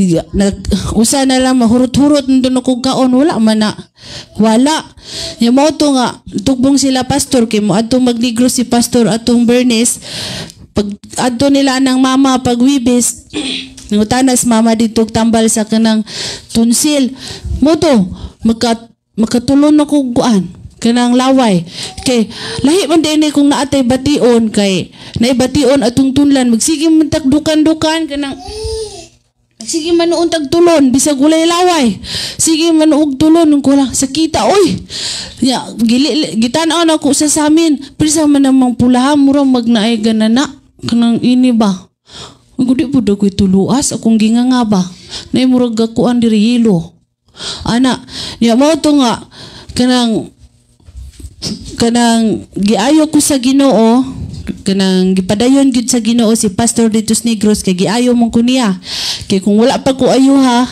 usa na lang mahurot-hurot nandun ako kaon wala man na wala yung mo to nga tugbong sila pastor kay mo adto magligro si pastor atong Bernice pag adto nila nang mama pag wibis ngutanas mama dito tambal sa kanang tonsil mo to makatulon ako kuan kanang laway kay lahi man din kung naatay bation kay naibation atong tunlan magsige man tagdukan-dukan kanang sige man noon tagtulon bisag walay laway sige man og tulon ko lang sakita oy ya gitan-aw na ko sa samin prisa man namang pulahan murang magnaay ganana kanang ini ba gudi pud ko tuluas akong ginganga ba nay murag gakuan diri yelo ana ya mo to nga kanang giayo ko sa Ginoo kanang gipadayon gid sa Ginoo si Pastor Ditos Negros kay giayo mong kuniya kay kung wala pa ko ayuha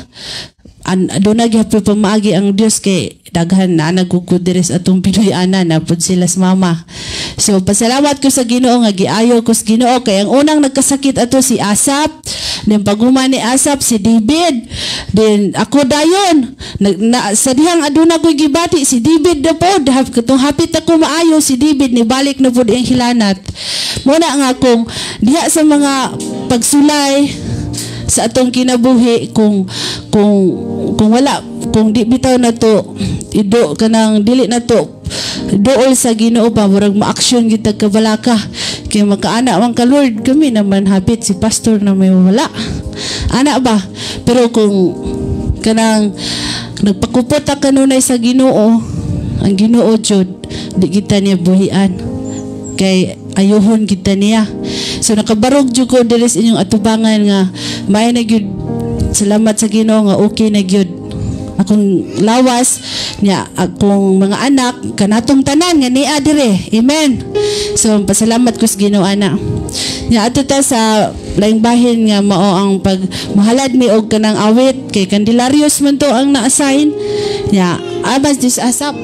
doon na gyapon pamaagi ang Dios kay daghan na nagugod diri sa atong Pinoy-ana na pud sila sa mama. So pasalamat ko sa Ginoo nga giayo ko sa Ginoo kay ang unang nagkasakit ato si Asap, then paghuman ni Asap si David, then ako dayon sa dihang aduna ko gibati si David na pod katong hapit ako maayo si David ni balik na pod ang hilanat. Muna nga akong diha sa mga pagsulay sa atong kinabuhi kung wala, kung di bitaw na to ido kanang dili na to dool sa Ginoo pa murag ma-action kita kabalaka kay makaana man ka Lord, kami naman hapit si pastor na may wala ana ba. Pero kung kanang nagpakupot ta kanunay sa Ginoo, ang Ginoo jud di kita niya buhian kay ayuhon kita niya. So nakabarog jud ko diri sa inyong atubangan nga may na gyud salamat sa Ginoo nga okay na gyud akong lawas niya, akong mga anak kanatong tanan nga niya dire. Amen. So pasalamat ko sa Ginoo ana. Nya ato ta sa laing bahin nga mao ang pagmahalad mi og kanang awit kay Candelarios man to ang na-assign. Nya abas dis asap.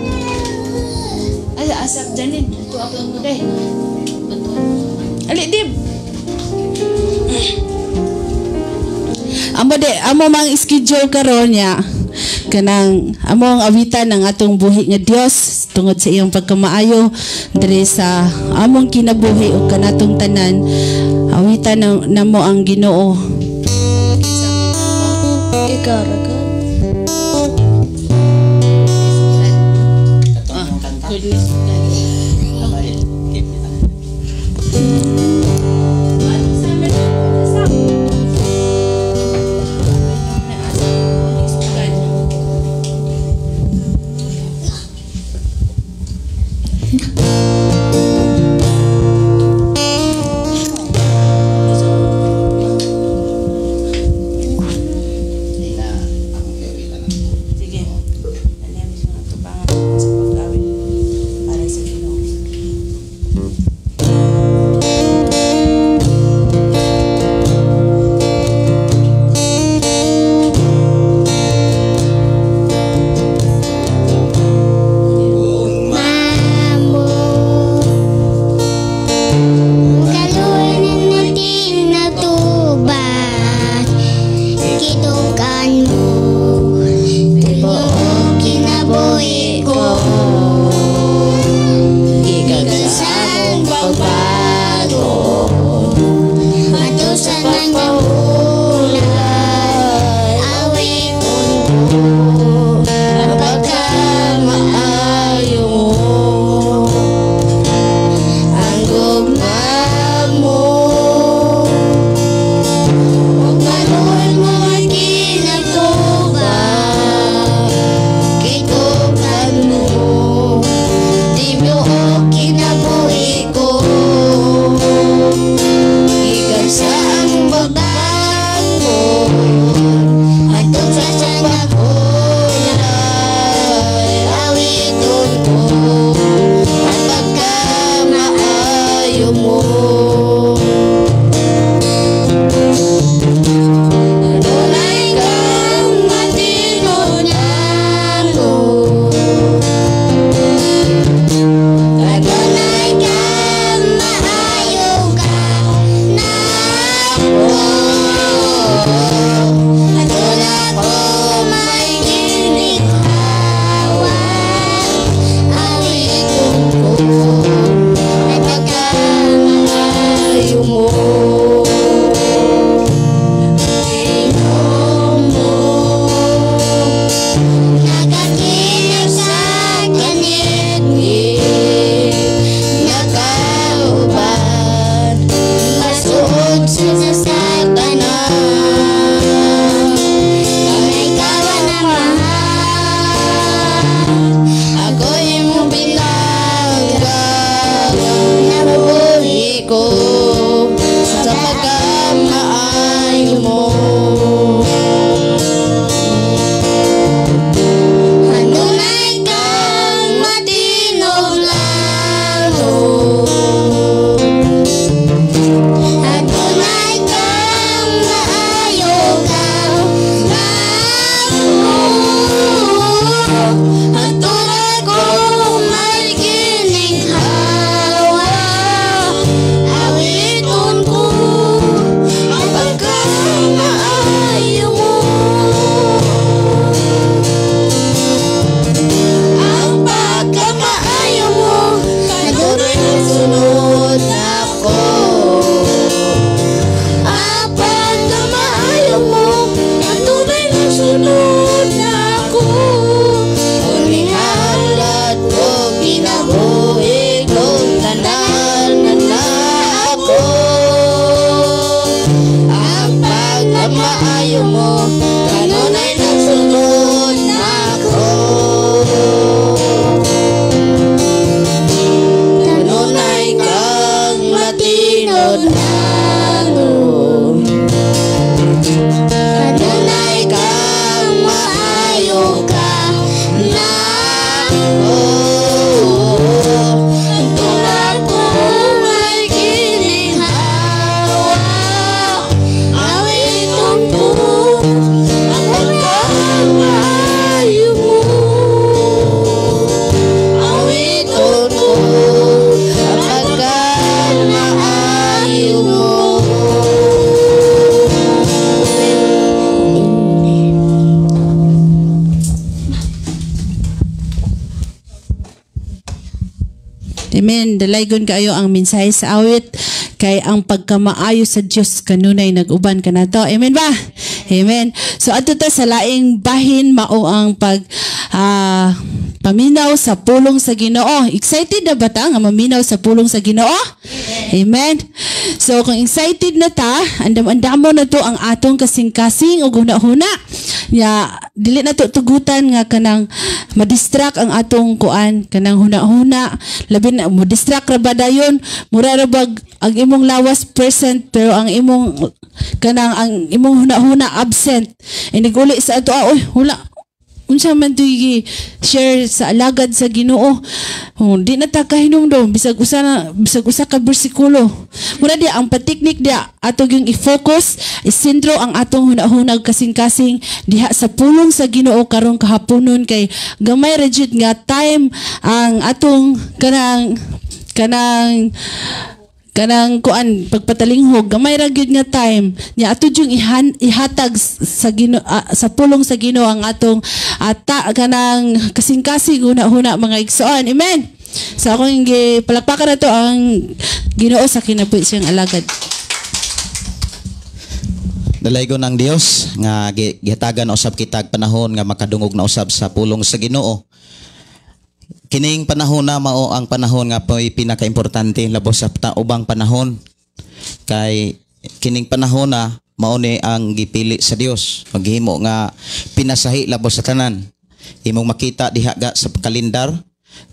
Ay asap janin to ako day. Ali dib. Amo mang schedule karon niya kanang among awitan ang atong buhi nga Dios tungod sa iyang pagkamaayo diri sa among kinabuhi ug kanatong tanan. Awitan namo ang Ginoo. Ikaw ra ka. tinudnanon. Adunay kang maayo ka na. Tulad ko may kininhawa, awiton ko ang pagkamaayo mo. Awiton ko ang pagkamaayo mo. Amen. Dalaygon kaayo ang mensahe sa awit kay ang pagkamaayo sa Dios kanunay nag-uban kanato. Amen ba? Amen. So adto ta sa laing bahin mao ang paminaw sa pulong sa Ginoo. Excited na ba ta nga maminaw sa pulong sa Ginoo? Amen. So kung excited na ta, andam-andamo na to ang atong kasing-kasing ug huna-huna. Ya dili na to tugutan nga kanang ma-distract ang atong kuan kanang huna-huna. Labi na mo-distract ra ba dayon? Mura ra bag ang imong lawas present pero ang imong imong huna-huna absent. Iniguli sa ato oy wala unsa man tuy share sa alagad sa Ginoo. Di na ta kahinungdom bisag usa ka bersikulo. Mura di ang patiknik dia ato gyung i-focus, isentro ang atong hunahunag kasing-kasing diha sa pulong sa Ginoo karon kahaponon kay gamay ra jud nga time ang atong kanang kuan pagpatalinghog gamay ra gyud nga time nya ato jung ihatag sa sa pulong sa Ginoo ang atong kanang kasing-kasing huna-huna mga igsoon. Amen. So akong palakpakan na to ang Ginoo sa kinabuhi siyang alagad. Dalaygon ng Dios nga gihatagan usab kitag panahon nga makadungog na usab sa pulong sa Ginoo. Kining panahon na mao ang panahon nga po'y pinaka-importante labos sa ubang panahon. Kay kining panahon na mao ni ang gipili sa Dios. Maghimo nga pinasahi labos sa tanan. Imong makita diha sa kalendar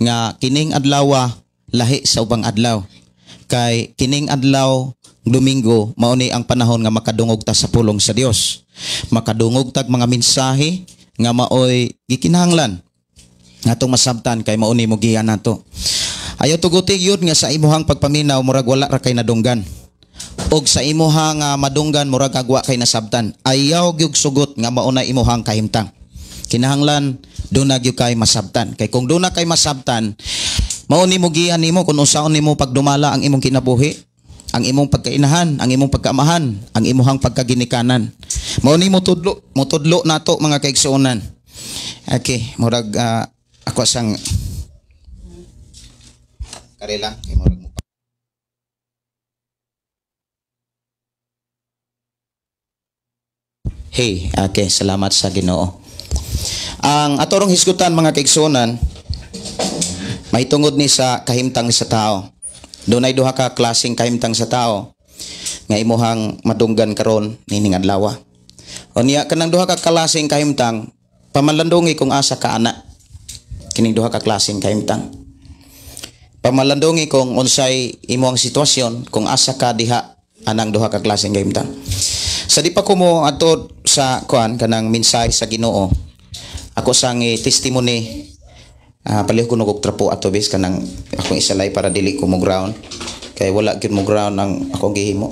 nga kining adlaw lahi sa ubang adlaw. Kay kining adlaw Domingo mao ni ang panahon nga makadungog ta sa pulong sa Dios. Makadungog tag mga mensahe nga maoy gikinahanglan ngatong masabtan kay mao ni mo giyan nato. Ayaw tugutig yun nga sa imuhang pagpaminaw murag wala ra kay nadunggan. Og sa imuhang madunggan murag agwa kay nasabtan. Ayaw gyud sugot nga mao na imuhang kahimtang. Kinahanglan do na gyud kay masabtan. Kay kung do na kay masabtan, mao ni mo giyan nimo kung unsaon nimo pagdumala ang imong kinabuhi, ang imong pagkainahan, ang imong pagkaamahan, ang imuhang pagkaginikanan. Mao ni mo tudlo nato mga kaigsuonan. Okay, murag ako sang karela kay murag mo. Hey, okay, salamat sa Ginoo. Ang atorong hisgutan mga kaigsuonan mahitungod ni sa kahimtang sa tao. Dunay duha ka klaseng kahimtang sa tao nga imuhang madunggan karon nining adlaw. Unya kanang duha ka klaseng kahimtang pamalandungi kung asa ka ana. Kining duha ka klaseng kahimtang. Pamalandungi kung unsay imong sitwasyon kung asa ka diha anang duha ka klaseng kahimtang. Sa di pa ko mo atod sa kuan kanang mensahe sa Ginoo. Ako sang testimony palihog ko nugog trapo ato bis kanang akong isalay para dili ko mo ground kay wala gyud mo ground ang akong gihimo.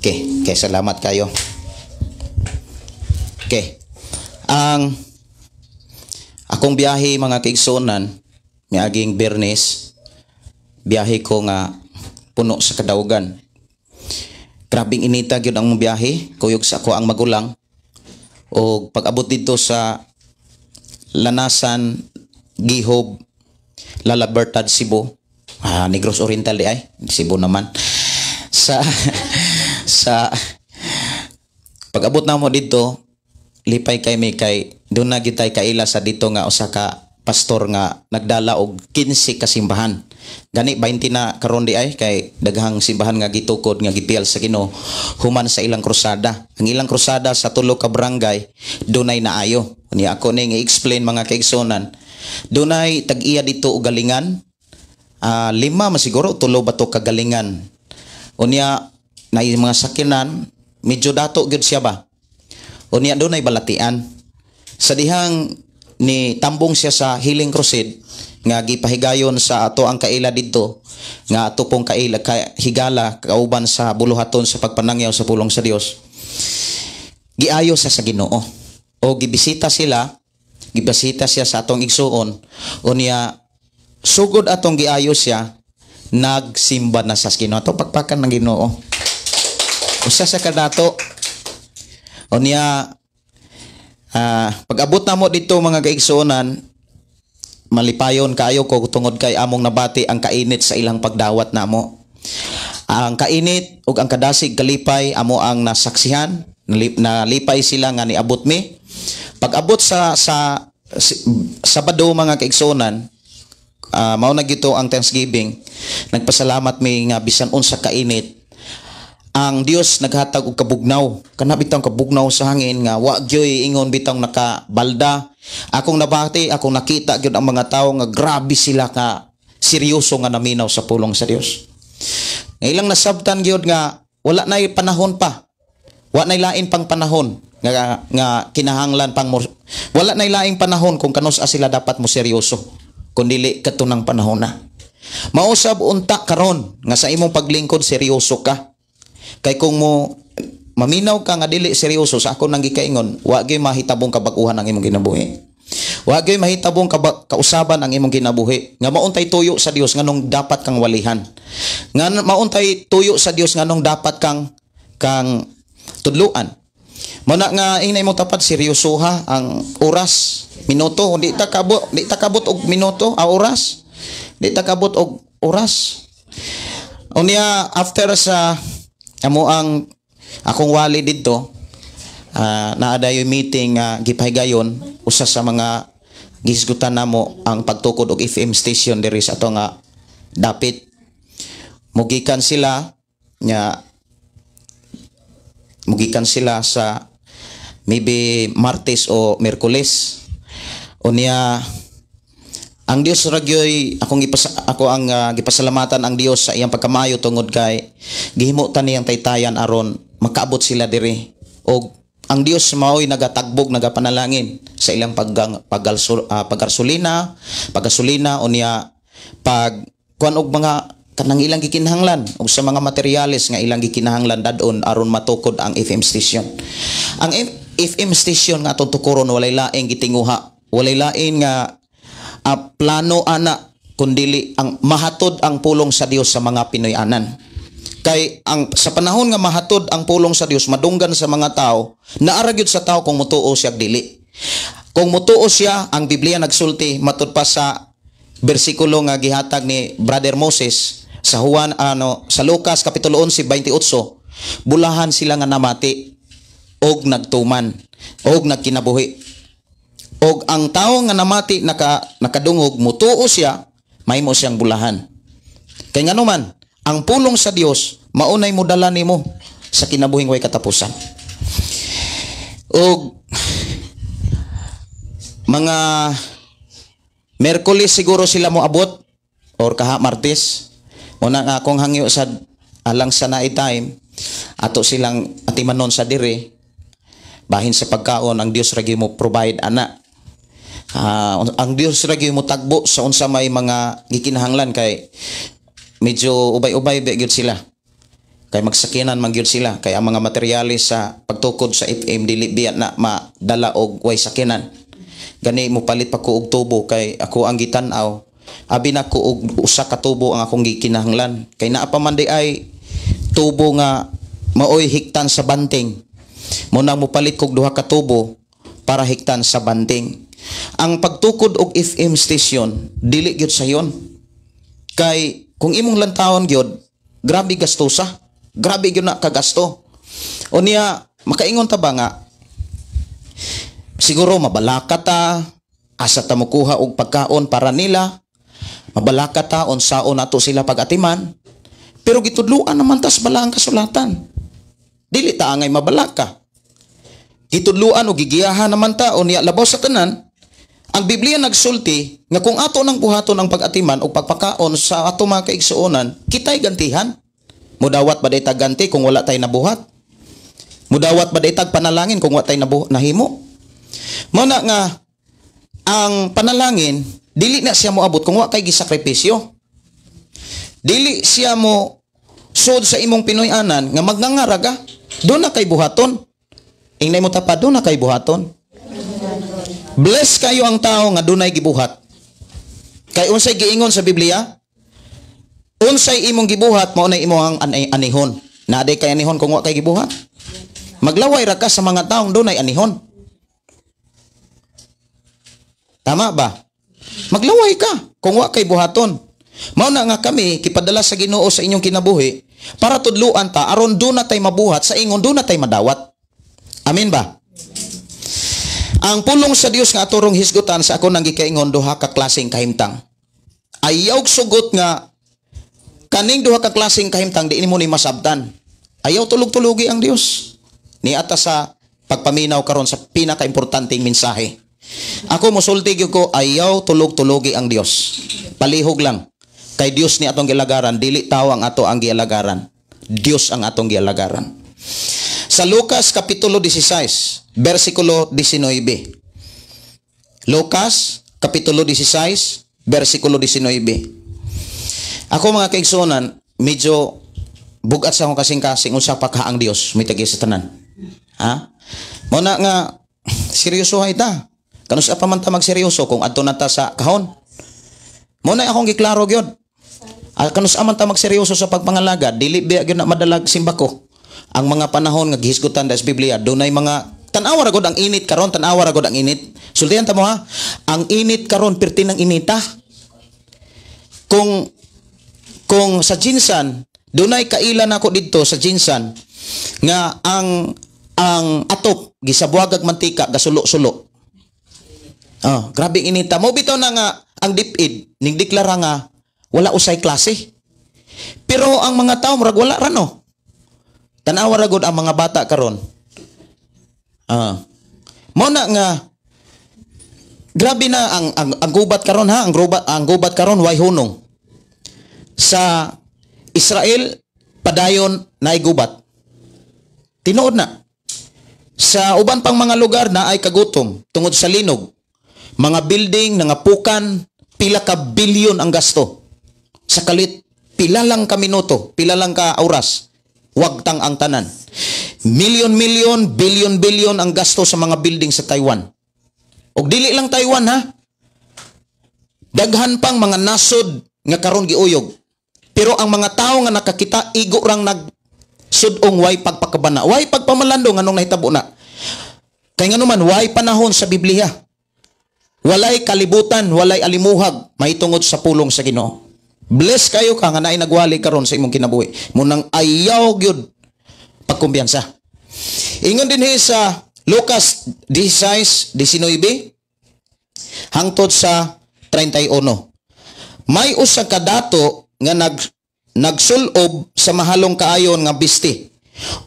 Okay, salamat kayo. Okay. Ang akong biyahe mga kaigsuonan miaging Bernes, biyahe ko nga puno sa kadaugan. Grabing inita gyud ang biyahe, kuyog sa ako ang magulang. O pag-abot dito sa Lanasan, Gihob, Lalabertad, Cebu. Negros Oriental di ay, Cebu naman. Sa pag-abot na mo dito, lipay kay may kay doon na gitay kaila sa dito nga usa ka pastor nga nagdala og 15 ka simbahan. Gani 20 na karon di ay kay daghang simbahan nga gitukod nga gipiyal sa Ginoo human sa ilang krusada. Ang ilang krusada sa tulo ka barangay dunay naayo. Unya ako ning i-explain mga kaigsonan. Dunay tag-iya dito og galingan lima masiguro, tulo ba to kagalingan. Unya na mga sakinan, medyo dato gyud siya ba. Unya doon ay balatian. Sa dihang ni tambong siya sa Healing Crusade nga gipahigayon sa ato ang kaila didto, nga ato pong kaila higala kauban sa buluhaton sa pagpanangyaw sa pulong sa Dios. Giayo sa Ginoo o gibisita siya sa atong igsuon. Unya sugod atong giayo siya, nagsimba na sa Ginoo. Ato pagpakan ng Ginoo. Usa sa kadato. Unya pag-abot na mo dito mga kaigsuonan, malipayon kaayo ko tungod kay among nabati ang kainit sa ilang pagdawat namo. Ang kainit ug ang kadasig kalipay amo ang nasaksihan, nalipay sila nga niabot mi. Pag-abot sa Sabado mga kaigsuonan, mao na gito ang Thanksgiving. Nagpasalamat mi nga bisan unsa kainit, ang Dios naghatag og kabugnaw. Kana bitang kabugnaw sa hangin nga wa gyoy ingon bitang nakabalda. Akong nabati, akong nakita gyud ang mga tawo nga grabe sila ka seryoso nga naminaw sa pulong sa Dios. Ilang nasabtan gyud nga wala nay panahon pa. Wa nay lain pang panahon nga kinahanglan pang wala nay laing panahon kung kanus-a sila dapat mo seryoso kun dili katunang panahon na. Mausab unta karon nga sa imong paglingkod seryoso ka. Kay kung mo maminaw ka nga dili seryoso, sa ako nang gikaingon, wa gyud mahitabong kabaguhan ang imong kinabuhi. Wa gyud mahitabong kausaban ang imong kinabuhi. Nga mauntay tuyo sa Dios nganong dapat kang walihan. Nga mauntay tuyo sa Dios nganong dapat kang tudluan. Muna nga inay mo tapat seryosoha ang oras, minuto, di ta kabot og minuto, oras. Di ta kabot og oras. Unya after sa amo ang akong wali didto, naadayo meeting gipahigayon, usa sa mga gisgutan namo ang pagtukod og FM station diri sa ato nga dapit. Mugikan sila sa maybe Martes o Miyerkules. Unya ang Dios ragyoy ako ang gipasalamatan ang Dios sa iyang pagkamayo tungod kay gihimo ta niyang taytayan aron makaabot sila diri. Og ang Dios mao'y nagatagbog, nagapanalangin sa ilang pagasolina unya pag kuan og mga kanang ilang gikinahanglan og sa mga materyales nga ilang gikinahanglan dadon aron matukod ang FM station. Ang FM station nga atong tukuron walay laing gitinguha, walay lain nga plano ana kundili ang mahatod ang pulong sa Dios sa mga Pinoy-anan. Kay sa panahon nga mahatod ang pulong sa Dios madunggan sa mga tao, naara gyud sa tao kung mutuo siya dili. Kung mutuo siya, ang Biblia nagsulti matud pa sa bersikulo nga gihatag ni Brother Moses sa sa Lucas kapitulo 11:28, bulahan sila nga namati og nagtuman og nagkinabuhi. Og ang tao nga namati nakadungog mutuo siya, may mo siyang bulahan. Kay ngano man, ang pulong sa Dios maunay modala nimo sa kinabuhing way katapusan. Og mga Miyerkules siguro sila mo abot or Martes. Una nga akong hangyo sa alang sa naay time ato silang atimanon sa diri bahin sa pagkaon ang Dios ragi mo provide ana. Ang Dios ragi mo tagbo sa unsa may mga gikinahanglan kay medyo ubay-ubay gyud sila. Kay magsakinan man gyud sila kay ang mga materyales sa pagtukod sa FM dili biya na madala og way sakinan. Gani mo palit pa ko og tubo kay ako ang gitan-aw. Abi na ko og usa ka tubo ang akong gikinahanglan. Kay naa pa man di ay tubo nga maoy hiktan sa banting. Mo nang mo palit kog duha ka tubo para hiktan sa banting. Ang pagtukod og FM station dili gyud sayon. Kay kung imong lantawon gyud, grabe gastosa. Grabe gyud na kagasto. Unya makaingon ta ba nga siguro mabalaka ta asa ta mokuha og pagkaon para nila. Mabalaka ta unsaon nato sila pagatiman. Pero gitudluan naman tas bala ang kasulatan. Dili ta angay mabalaka. Gitudluan o gigiyahan naman ta unya labaw sa tanan. ang Biblia nagsulti nga kung ato nang buhaton ang pag-atiman o pagpakaon sa ato mga kaigsuonan, kita'y gantihan. Mudawat ba day tag ganti kung wala tay nabuhat? Mudawat ba day tag panalangin kung wala tay nahimo? Mao na nga ang panalangin dili na siya moabot kung wala kay gisakripisyo. Dili siya mo sud sa imong Pinoy-anan nga magnangaraga, do na kay buhaton. Ingnay mo tapad, do na kay buhaton. Bless kayo ang tao nga dunay gibuhat. Kay unsay giingon sa Biblia? Unsay imong gibuhat mao na imong anihon. Naaday kay anihon kung wa kay gibuhat. Maglaway ra ka sa mga taong dunay anihon. Tama ba? Maglaway ka kung wa kay buhaton. Mao na nga kami kipadala sa Ginoo sa inyong kinabuhi para tudluan ta aron do na tay mabuhat sa ingon do na tay madawat. Amen ba? Ang pulong sa Dios nga aturong hisgutan sa ako nang gikaingon duha ka klaseng kahimtang. Ayaw sugot nga kaning duha ka klaseng kahimtang di mo ni masabtan. Ayaw tulog-tulogi ang Dios. Niata sa pagpaminaw karon sa pinakaimportanteng mensahe. Ako mosulti gyud ko ayaw tulog-tulogi ang Dios. Palihog lang. Kay Dios ni atong gilagaran, dili tawo ang ato ang gialagaran. Dios ang atong gialagaran. Sa Lucas kapitulo 16, versikulo 19. Lucas kapitulo 16, versikulo 19. Ako mga kaigsuonan, medyo bugat sa akong kasing-kasing unsa pa ka ang Dios mitagi sa tanan. Ha? Mo na nga seryosohay ta. Kanus pa man ta magseryoso kung adto na ta sa kahon. Mo na akong giklaro gyud. Kanus aman ta magseryoso sa pagpangalaga, dili biya gyud na madalag simbako. Ang mga panahon nga gihisgutan sa Biblia, dunay mga tan-awa ra gud ang init karon, tan-awa ra gud ang init. Sultihan ta mo ha. Ang init karon perti ng inita. Kung sa Jinsan, dunay kailan ako didto sa Jinsan nga ang atop gisabuagag mantika gasulo-sulo. Oh, grabe inita. Mo bitaw na nga ang DepEd ning deklara nga wala usay klase. Pero ang mga tawo murag wala ra no. Tanawa ra gud ang mga bata karon. Mo na nga grabe na ang gubat karon ha, ang gubat karon way hunong. Sa Israel padayon naay gubat. Tinuod na. Sa uban pang mga lugar na ay kagutom tungod sa linog. Mga building nangapukan, pila ka bilyon ang gasto. Sa kalit pila lang ka minuto, pila lang ka oras. Wagtang ang tanan. Milyon-milyon, bilyon-bilyon ang gasto sa mga building sa Taiwan. Og dili lang Taiwan ha. Daghan pang mga nasod nga karon giuyog. Pero ang mga tao nga nakakita igo rang nagsudong way pagpakabana, way pagpamalando nganong nahitabo na. Kay ngano man way panahon sa Biblia. Walay kalibutan, walay alimuhag mahitungod sa pulong sa Ginoo. Bless kayo ka nga naay nagwali karon sa imong kinabuhi. Munang ayaw gyud pagkumbiyansa. Ingon din sa Lucas 16:19 hangtod sa 31. May usa ka dato nga nagsulob sa mahalong kaayon nga bisti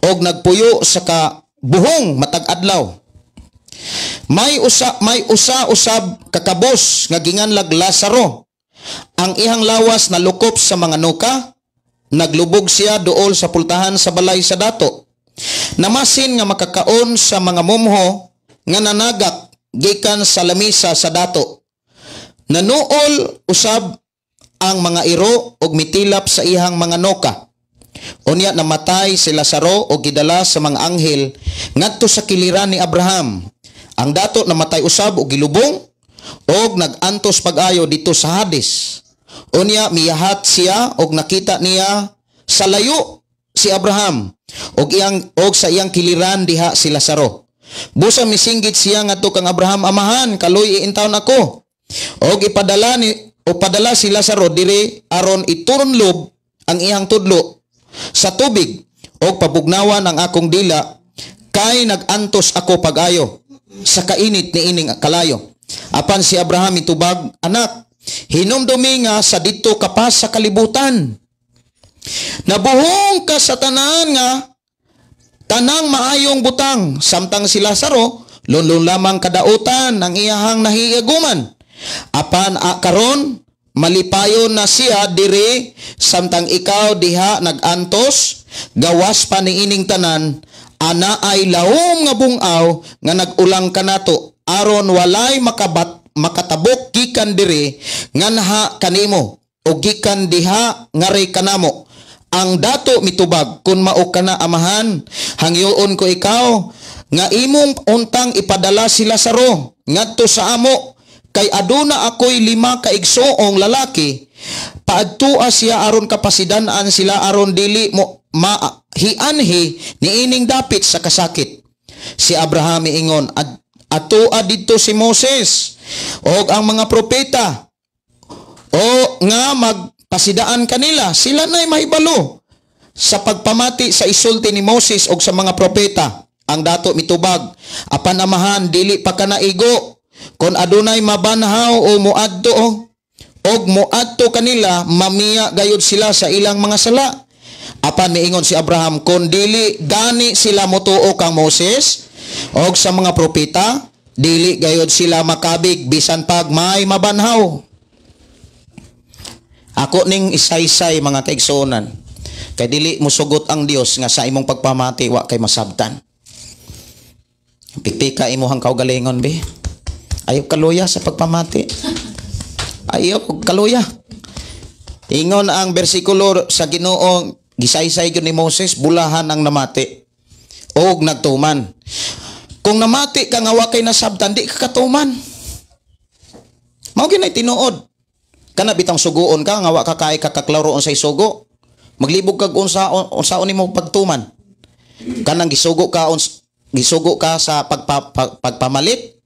og nagpuyo sa kabuhong matag adlaw. May usa-usab kakabos nga ginganlag Lazaro. Ang ihang lawas na lukop sa mga nuka, naglubog siya duol sa pultahan sa balay sa dato. Namasin nga makakaon sa mga mumho nga nanagak gikan sa lamisa sa dato. Nanuol usab ang mga iro og mitilap sa ihang mga nuka. Unya namatay si Lazaro og gidala sa mga anghel ngadto sa kiliran ni Abraham. Ang dato namatay usab og gilubong og nagantos pag-ayo dito sa Hades. Unya miyahat siya og nakita niya sa layo si Abraham og sa iyang kiliran diha si Lazaro. Busa misinggit siya ngadto kang Abraham, amahan kaluy iintaw nako. Og padala si Lazaro diri aron iturunlob ang iyang tudlo sa tubig og pabugnawan ang akong dila kay nagantos ako pag-ayo sa kainit ni ining kalayo. Apan si Abraham itubag, anak, hinumdumi nga sa dito ka pa sa kalibutan. Nabuhong ka sa tanan nga tanang maayong butang, samtang si Lazaro lunlon lamang kadautan ang iyahang nahiaguman. Apan karon malipayon na siya diri samtang ikaw diha nagantos, gawas pa ni ining tanan, ana ay lawom nga bungaw nga nagulang kanato aron walay makatabok gikan diri nga naha kanimo o gikan diha ngari kanamo. Ang dato mitubag kun mao kana amahan, hangyoon ko ikaw nga imong untang ipadala si Lazaro ngadto sa amo, kay aduna ako'y 5 ka igsoong lalaki. Paadtua siya aron kapasidan-an sila aron dili mo mahianhi niining dapit sa kasakit. Si Abraham miingon, atua didto si Moses og ang mga propeta o nga magpasidaan kanila, sila na'y mahibalo sa pagpamati sa isulti ni Moses og sa mga propeta. Ang dato mitubag, apan amahan dili pa ka naigo, kon adunay mabanhaw o muadto og muadto kanila, mamiya gayud sila sa ilang mga sala. Apan miingon si Abraham, kon dili gani sila motuo kang Moses og sa mga propeta, dili gayud sila makabig bisan pag may mabanhaw. Ako ning isaysay mga kaigsuonan, kay dili musugot ang Dios nga sa imong pagpamati wa kay masabtan. Pipika imuhang kaugalingon be. Ayaw kaluya sa pagpamati. Ayaw kaluya. Ingon ang bersikulo sa Ginoo, gisaysay gyud ni Moses, bulahan ang namati og nagtuman. Kung namati ka nga wa kay nasabtan, di ka katuman. Mao ginay tinuod. Kana bitang suguon ka nga wa ka kay kakaklaroon sa isugo. Maglibog kag unsaon nimo pagtuman. Kanang gisugo ka sa pagpamalit.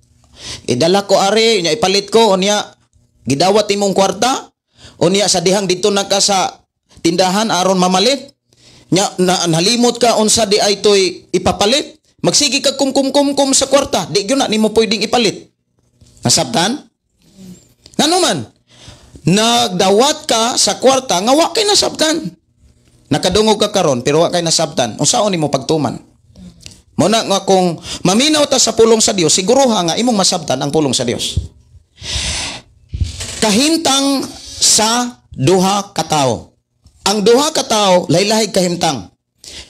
Idala ko ari nya ipalit ko unya gidawat imong kwarta unya sa dihang dito na ka sa tindahan aron mamalit nya nalimot ka unsa di ay toy ipapalit, magsigi ka kum sa kwarta, di gyud na nimo pwedeng ipalit. Nasabtan? Ngano man nagdawat ka sa kwarta nga wa kay nasabtan, nakadungog ka karon pero wa kay nasabtan, unsaon nimo pagtuman? Muna nga kung maminaw ta sa pulong sa Dios, siguro nga imong masabtan ang pulong sa Dios. Kahimtang sa duha ka tawo. Ang duha ka tawo lahi-lahi kahimtang.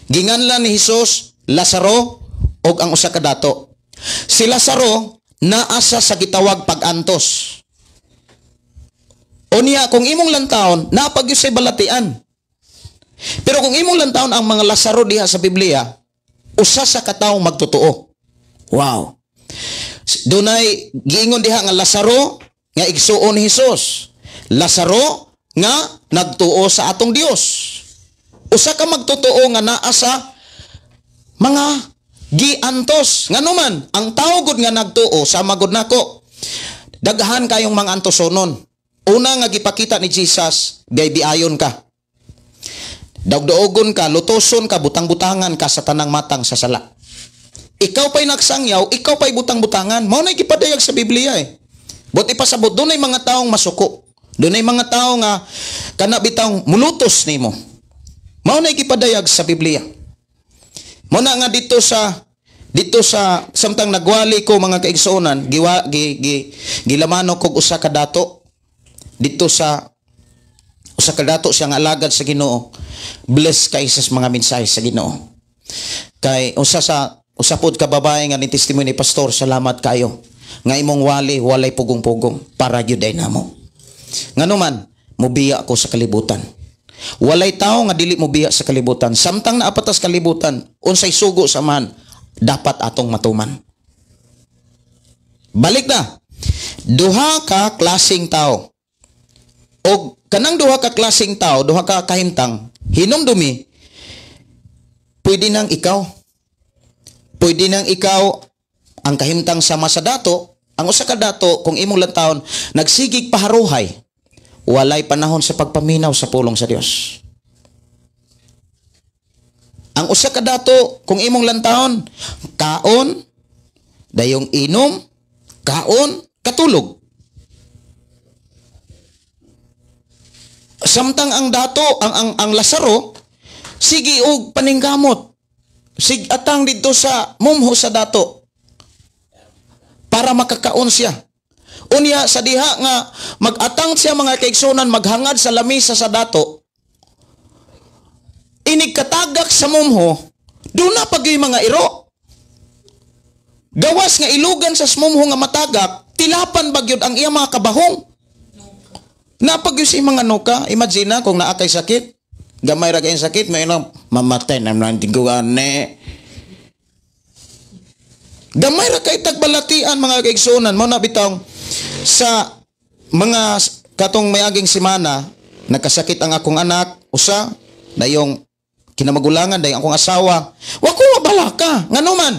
Ginganlan ni Hesus Lazaro og ang usa ka dato. Si Lazaro naasa sa gitawag pag-antos. Unya kung imong lantawon napag sa balatian. Pero kung imong lantawon ang mga Lazaro diha sa Biblia, usa sa katawo magtotoo. Wow. Dunay giingon diha nga Lazaro nga igsuon ni Hesus. Lazaro nga nagtuo sa atong Dios. Usa ka magtotoo nga naa sa mga giantos. Ngano man ang tawo gud nga nagtuo sa magud nako. Daghan kayong mga antosonon. Una nga gipakita ni Jesus, biayon ka. Daog-daogon ka, lutoson ka, butang-butangan ka sa tanang matang sa sala. Ikaw pa'y nagsangyaw, ikaw pa'y butang-butangan. Mao na'y gipadayag sa Biblia eh. But ipasabot, doon ay mga taong masuko. Doon ay mga tao nga kanabitang mulutos nimo. Mao na'y gipadayag sa Biblia. Mao na nga dito sa samtang nagwali ko mga kaigsuonan, gilamano kog usa ka dato dito sa usa ka dato siya nga alagad sa Ginoo. Bless kay sa mga mensahe sa Ginoo. Kay usapod ka babae nga ni testimony ni pastor, salamat kayo nga imong walay pugong-pugong para gyud ay namo. Ngano man mobiya ako sa kalibutan. Walay tao nga dili mobiya sa kalibutan. Samtang naapatas kalibutan, unsay sugo sa man dapat atong matuman. Balik na. Duha ka klaseng tao. O kanang duha ka klaseng tao, duha ka kahimtang, hinumdumi, pwede nang ikaw ang kahimtang sama sa dato. Ang usa ka dato, kung imong lantawon, nagsigig paharuhay, walay panahon sa pagpaminaw sa pulong sa Dios. Ang usa ka dato, kung imong lantawon, kaon, dayong inom, kaon, katulog. Samtang ang dato, ang Lazaro, sige og paningkamot. Sig atang dito sa mumho sa dato. para makakaon siya. Unya sa diha nga mag-atang siya mga kaigsunan, maghangad sa lamisa sa dato. Inig katagak sa mumho, doon na pag yung mga iro. Gawas nga ilugan sa mumho nga matagak, tilapan bagyod ang iya mga kabahong. Napag yung si mga nuka, imagine na kung naakay sakit, gamay ra kayong sakit, may nang mamatay na naman tiguan Gamay ra kay tagbalatian mga kaigsunan mo na bitong sa mga katong mayaging semana nagkasakit ang akong anak usa dayong kinamagulangan dayong akong asawa wa ko mabalaka ngano man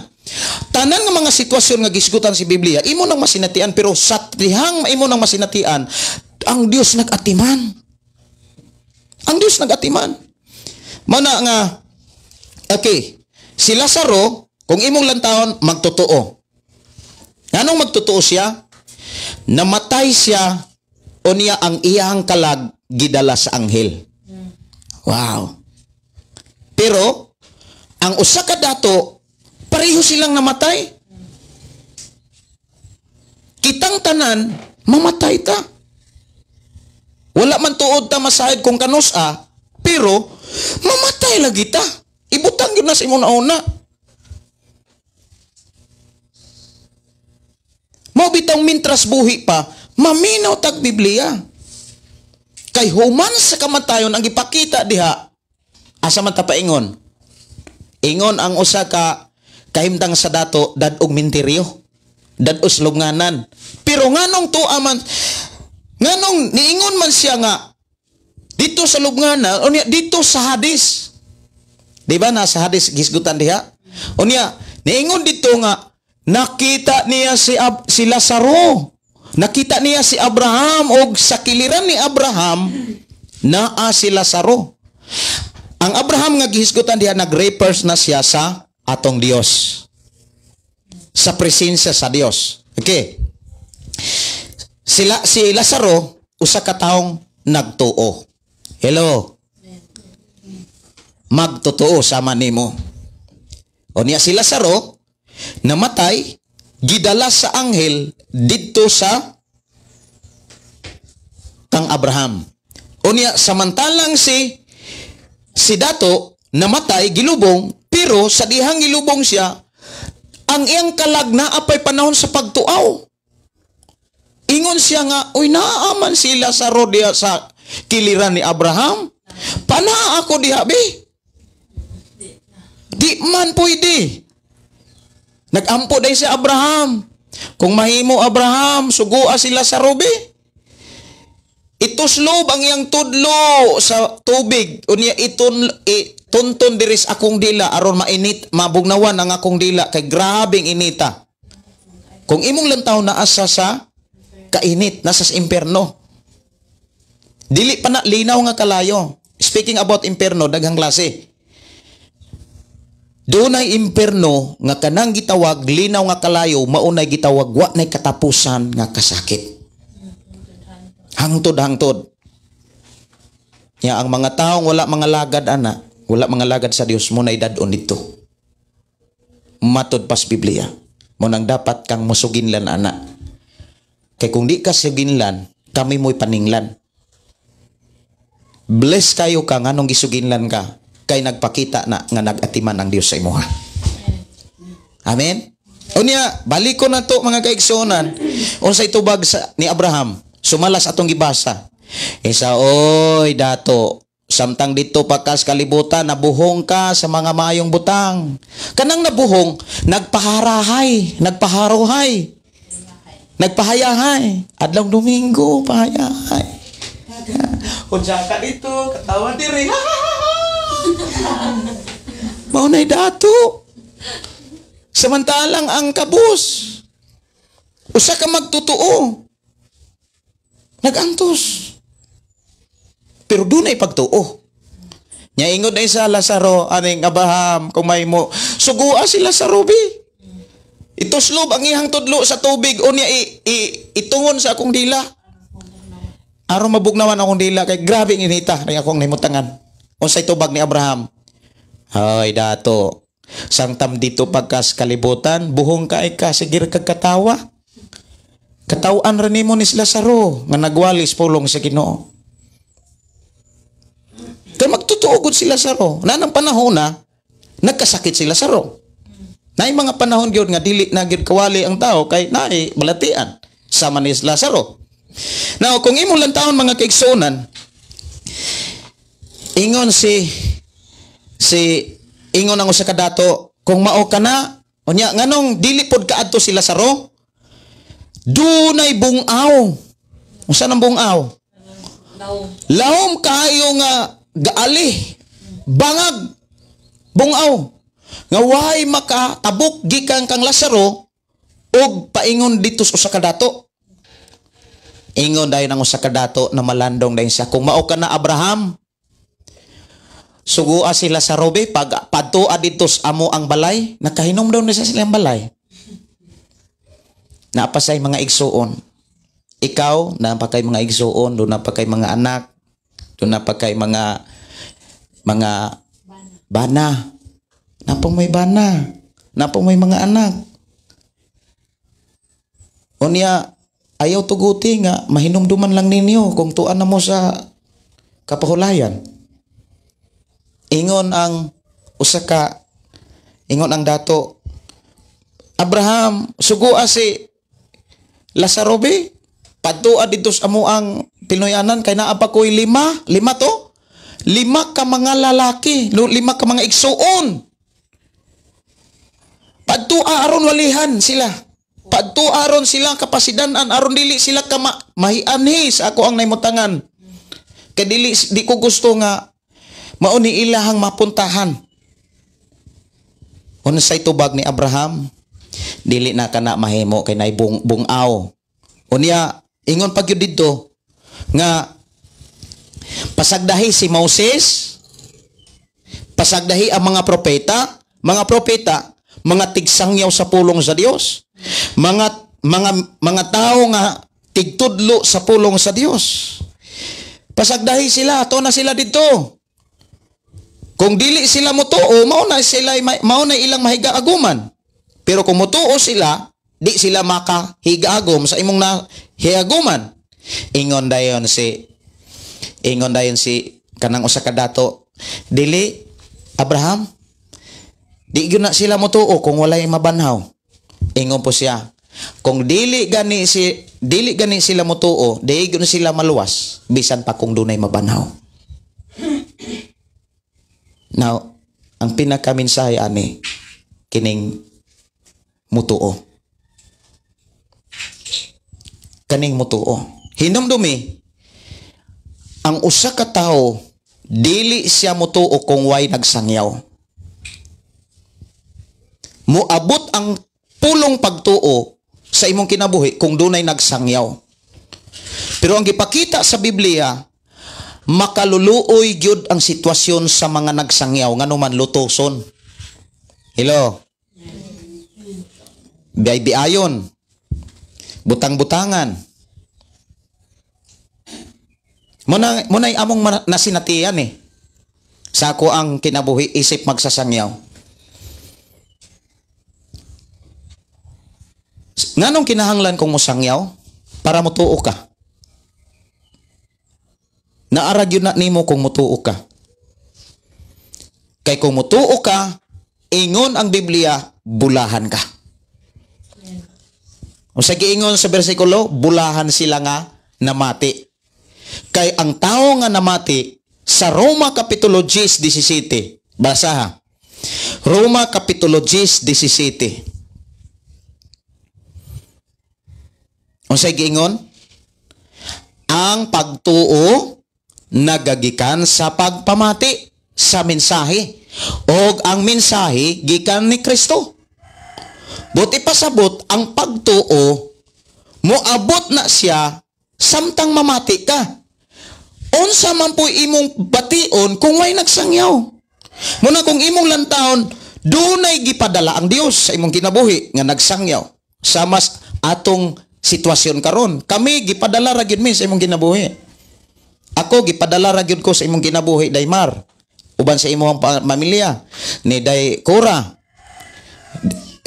tanan nga mga sitwasyon nga gisgutan si Biblia imo nang masinatian pero sa tihang imo nang masinatian ang Dios nagatiman mana nga okay si Lazaro kung imong lantawon, magtotoo. Anong magtotoo siya? Namatay siya o niya ang iyang kalag gidala sa anghel. Wow. Pero, ang usa ka dato, pareho silang namatay. Kitang tanan, mamatay ta. Wala man tuod ta masahid kung kanusa, pero mamatay lagi ta. Ibutang yun na sa imong nauna. Mao bitang mintras buhi pa, maminaw tag Biblia. Kay human sa kamatayon ang ipakita diha, asa man ta paingon? Ingon ang usa ka kahimtang sa dato dadog minteryo, dados lubnganan. Pero nganong tuwa man, nganong niingon man siya nga dito sa lubnganan, o niya dito sa hadis. Di ba nasa hadis gisgutan diha? O niya niingon dito nga nakita niya si Lazaro. Nakita niya si Abraham o sa kiliran ni Abraham naa si Lazaro. Ang Abraham nga gihisgutan diha nag-refers na siya sa atong Dios. Sa presensya sa Dios. Okay. Si Lazaro usa ka taong nagtuo. Hello. Magtotoo sama nimo. O niya si Lazaro namatay, gidala sa anghel dito sa kang Abraham. Unya samantalang si dato namatay gilubong, pero sa dihang gilubong siya, ang iyang kalag na apay panahon sa pagtuaw. Ingon siya nga, uy naaman si Lazaro diha sa kiliran ni Abraham. Pana ako diha be? Di man pwede. Nagampo day si Abraham. Kung mahimo Abraham, sugua sila sa rubi. Ituslob ang iyang tudlo sa tubig. Unya itunton diris akong dila aron mainit, mabugnawan ang akong dila kay grabing inita. Kung imong lantaw na asa sa kainit, nasa sa imperno. Dili pa na linaw nga kalayo. Speaking about imperno, daghang klase. Doon ay imperno nga kanang gitawag linaw nga kalayo maunay gitawag wa nay katapusan nga kasakit. Hangtod. Ya ang mga taong wala mga lagad ana, wala mga lagad sa Dios mo nay dadon dito. Matod pas Biblia. Mo nang dapat kang musuginlan ana. Kay kung di ka suginlan, kami mo'y paninglan. Bless kayo ka nganong gisuginlan ka. Kay nagpakita na nga nagatiman ang Dios sa imuha. Amen? Unya, balik ko na to mga kaigsunan. Unsay tubag ni Abraham, sumalas atong gibasa. Isa, oy dato, samtang dito pakas kalibutan, nabuhong ka sa mga maayong butang. Kanang nabuhong, nagpaharuhay. Nagpahayahay. Adlaw Domingo, pahayahay. Unsa ka dito, katawa diri. Maunay dato. Samantalang ang kabus, usa ka magtutuo. Nagantos. Pero dunay pagtuo. Nya ingod na isa Lazaro, aning Abraham, kung may mo, sugua si Lazaro bi. Ituslob ang ihang tudlo sa tubig, unya itungon sa akong dila. Aron mabugnawan akong dila, kay grabe ang inita, rin akong nahimutangan. Unsay tubag ni Abraham? Hoy dato, sangtam dito pagkas kalibutan, buhong ka ay ka, sigir kagkatawa. Katawan rin nimo ni Lazaro nga nagwalis pulong sa Ginoo. Kaya magtutuugod si Lazaro. Na ng panahon na nagkasakit si Lazaro. Naay mga panahon gyud nga dili na gyud kawali ang tao kay naay balatian sama ni Lazaro. Now kung imo lang taon mga kaigsuonan, ingon ingon ang usa ka dato, kung mao ka na unya nganong dili pod kaadto si Lazaro, dunay bungaw. Unsa nang bungaw? Lahom kayo nga gaali, bangag, bungaw. Nga way makatabok gikan kang Lazaro og paingon dito sa usa ka dato. Ingon dayon ang usa ka dato na malandong dayon siya, kung mao ka na Abraham, sugua si Lazaro be pag padtua dito sa amo ang balay, nakahinom daw na siya silang balay. Napasay mga igsuon. Ikaw, napakay mga igsuon, doon napakay mga anak, doon napakay mga bana. Napong may bana. Napong may mga anak. Unya, ayaw tuguti nga, mahinumduman lang ninyo kung tuan na mo sa kapahulayan. Ingon ang ingon ang dato, Abraham, sugua si Lazaro be, padtua dito sa amo ang Pinoyanan, kay naa pa ko'y lima ka mga lalaki, 5 ka mga igsuon. Padtua aron walihan sila. Padtua aron sila kapasidanan, aron dili sila ka mahianhi sa ako ang naimutangan. Kay di ko gusto nga mauni ilahang mapuntahan. Unsay tubag ni Abraham? Dili na kana mahimo kay nay bungaw. Unya ingon pa gyud didto nga pasagdahi si Moses, pasagdahi ang mga propeta, mga tigsangyaw sa pulong sa Dios, mga tao nga tigtudlo sa pulong sa Dios. Pasagdahi sila, ato na sila dito. Kung dili sila mutuo, mao na ilang mahiga-aguman. Pero kung mutuo sila, di sila makahiga-agum sa imong nahiaguman. Ingon dayon si kanang usa ka dato, dili Abraham, di gyud na sila mutuo kung walay mabanhaw. Ingon po siya, kung dili gani sila mutuo, di gyud sila maluwas bisan pa kung dunay mabanhaw. Now, ang pinakaminsahe ani kining mutuo. Kaning mutuo. Hinumdumi ang usa ka tawo dili siya mutuo kung way nagsangyaw. Moabot ang pulong pagtuo sa imong kinabuhi kung dunay nagsangyaw. Pero ang gipakita sa Biblia, makaluluoy gyud ang sitwasyon sa mga nagsangyaw nganuman lutoson. Hello. Biay-biayon. Butang-butangan. Munay among nasinatian sa ako ang kinabuhi isip magsasangyaw. Nganong kinahanglan kong musangyaw? Para mutuo ka. Naarag yun na nimo kung mutuo ka. Kay kung mutuo ka, ingon ang Biblia, bulahan ka. O sa giingon sa bersikulo, bulahan sila nga namati. Kay ang tao nga namati sa Roma Kapitulo 10:17. Basa ha. Roma Kapitulo 10:17. Unsay giingon? Ang pagtuo nagagikan sa pagpamati sa mensahe, og ang mensahe gikan ni Kristo. Buti pasabot ang pagtuo moabot na siya samtang mamati ka. Unsa man po imong bation kung way nagsangyaw. Muna kung imong lantaon dunay gipadala ang Dios sa imong kinabuhi nga nagsangyaw. Sa mas atong sitwasyon karon, kami gipadala ra gyud mi sa imong kinabuhi. Ako gipadala ra gyud ko sa imong kinabuhi, Daymar. Uban sa imong pamilya ni Day Cora,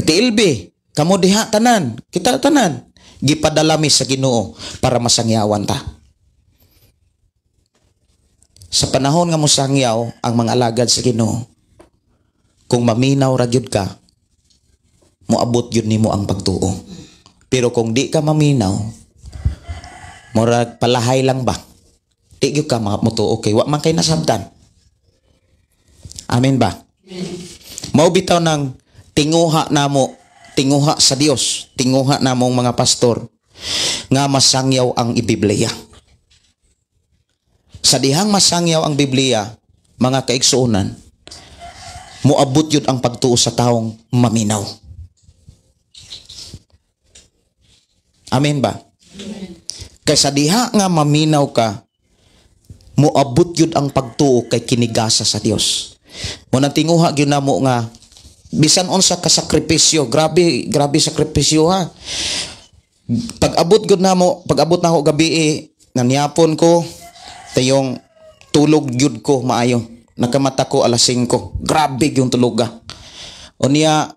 Tilbi, kamo diha tanan, kita tanan. gipadalami sa Ginoo para masangyawan ta. Sa panahon nga mosangyaw ang mga alagad sa Ginoo, kung maminaw ra gyud ka, moabot gyud nimo ang pagtuo. Pero kung di ka maminaw, murag palahay lang ba? Di gyud ka motuo kay wa man kay nasabtan. Amen ba? Mao bitaw ng tinguha namo, tinguha sa Dios, tinguha namong mga pastor nga masangyaw ang Biblia. Sa dihang masangyaw ang Biblia, mga kaigsuonan, moabot yun ang pagtuo sa taong maminaw. Amen ba? Kay sa diha nga maminaw ka, moabot yun ang pagtuo kay kinigasa sa Dios. Muna tinguha gyud namo nga bisan unsa ka sakripisyo, grabe sakripisyo ha. Pag-abot na ako gabi nanyapon ko, tayong tulog gyud ko maayo. Nakamata ko alas 5. Grabe yung tuluga. O niya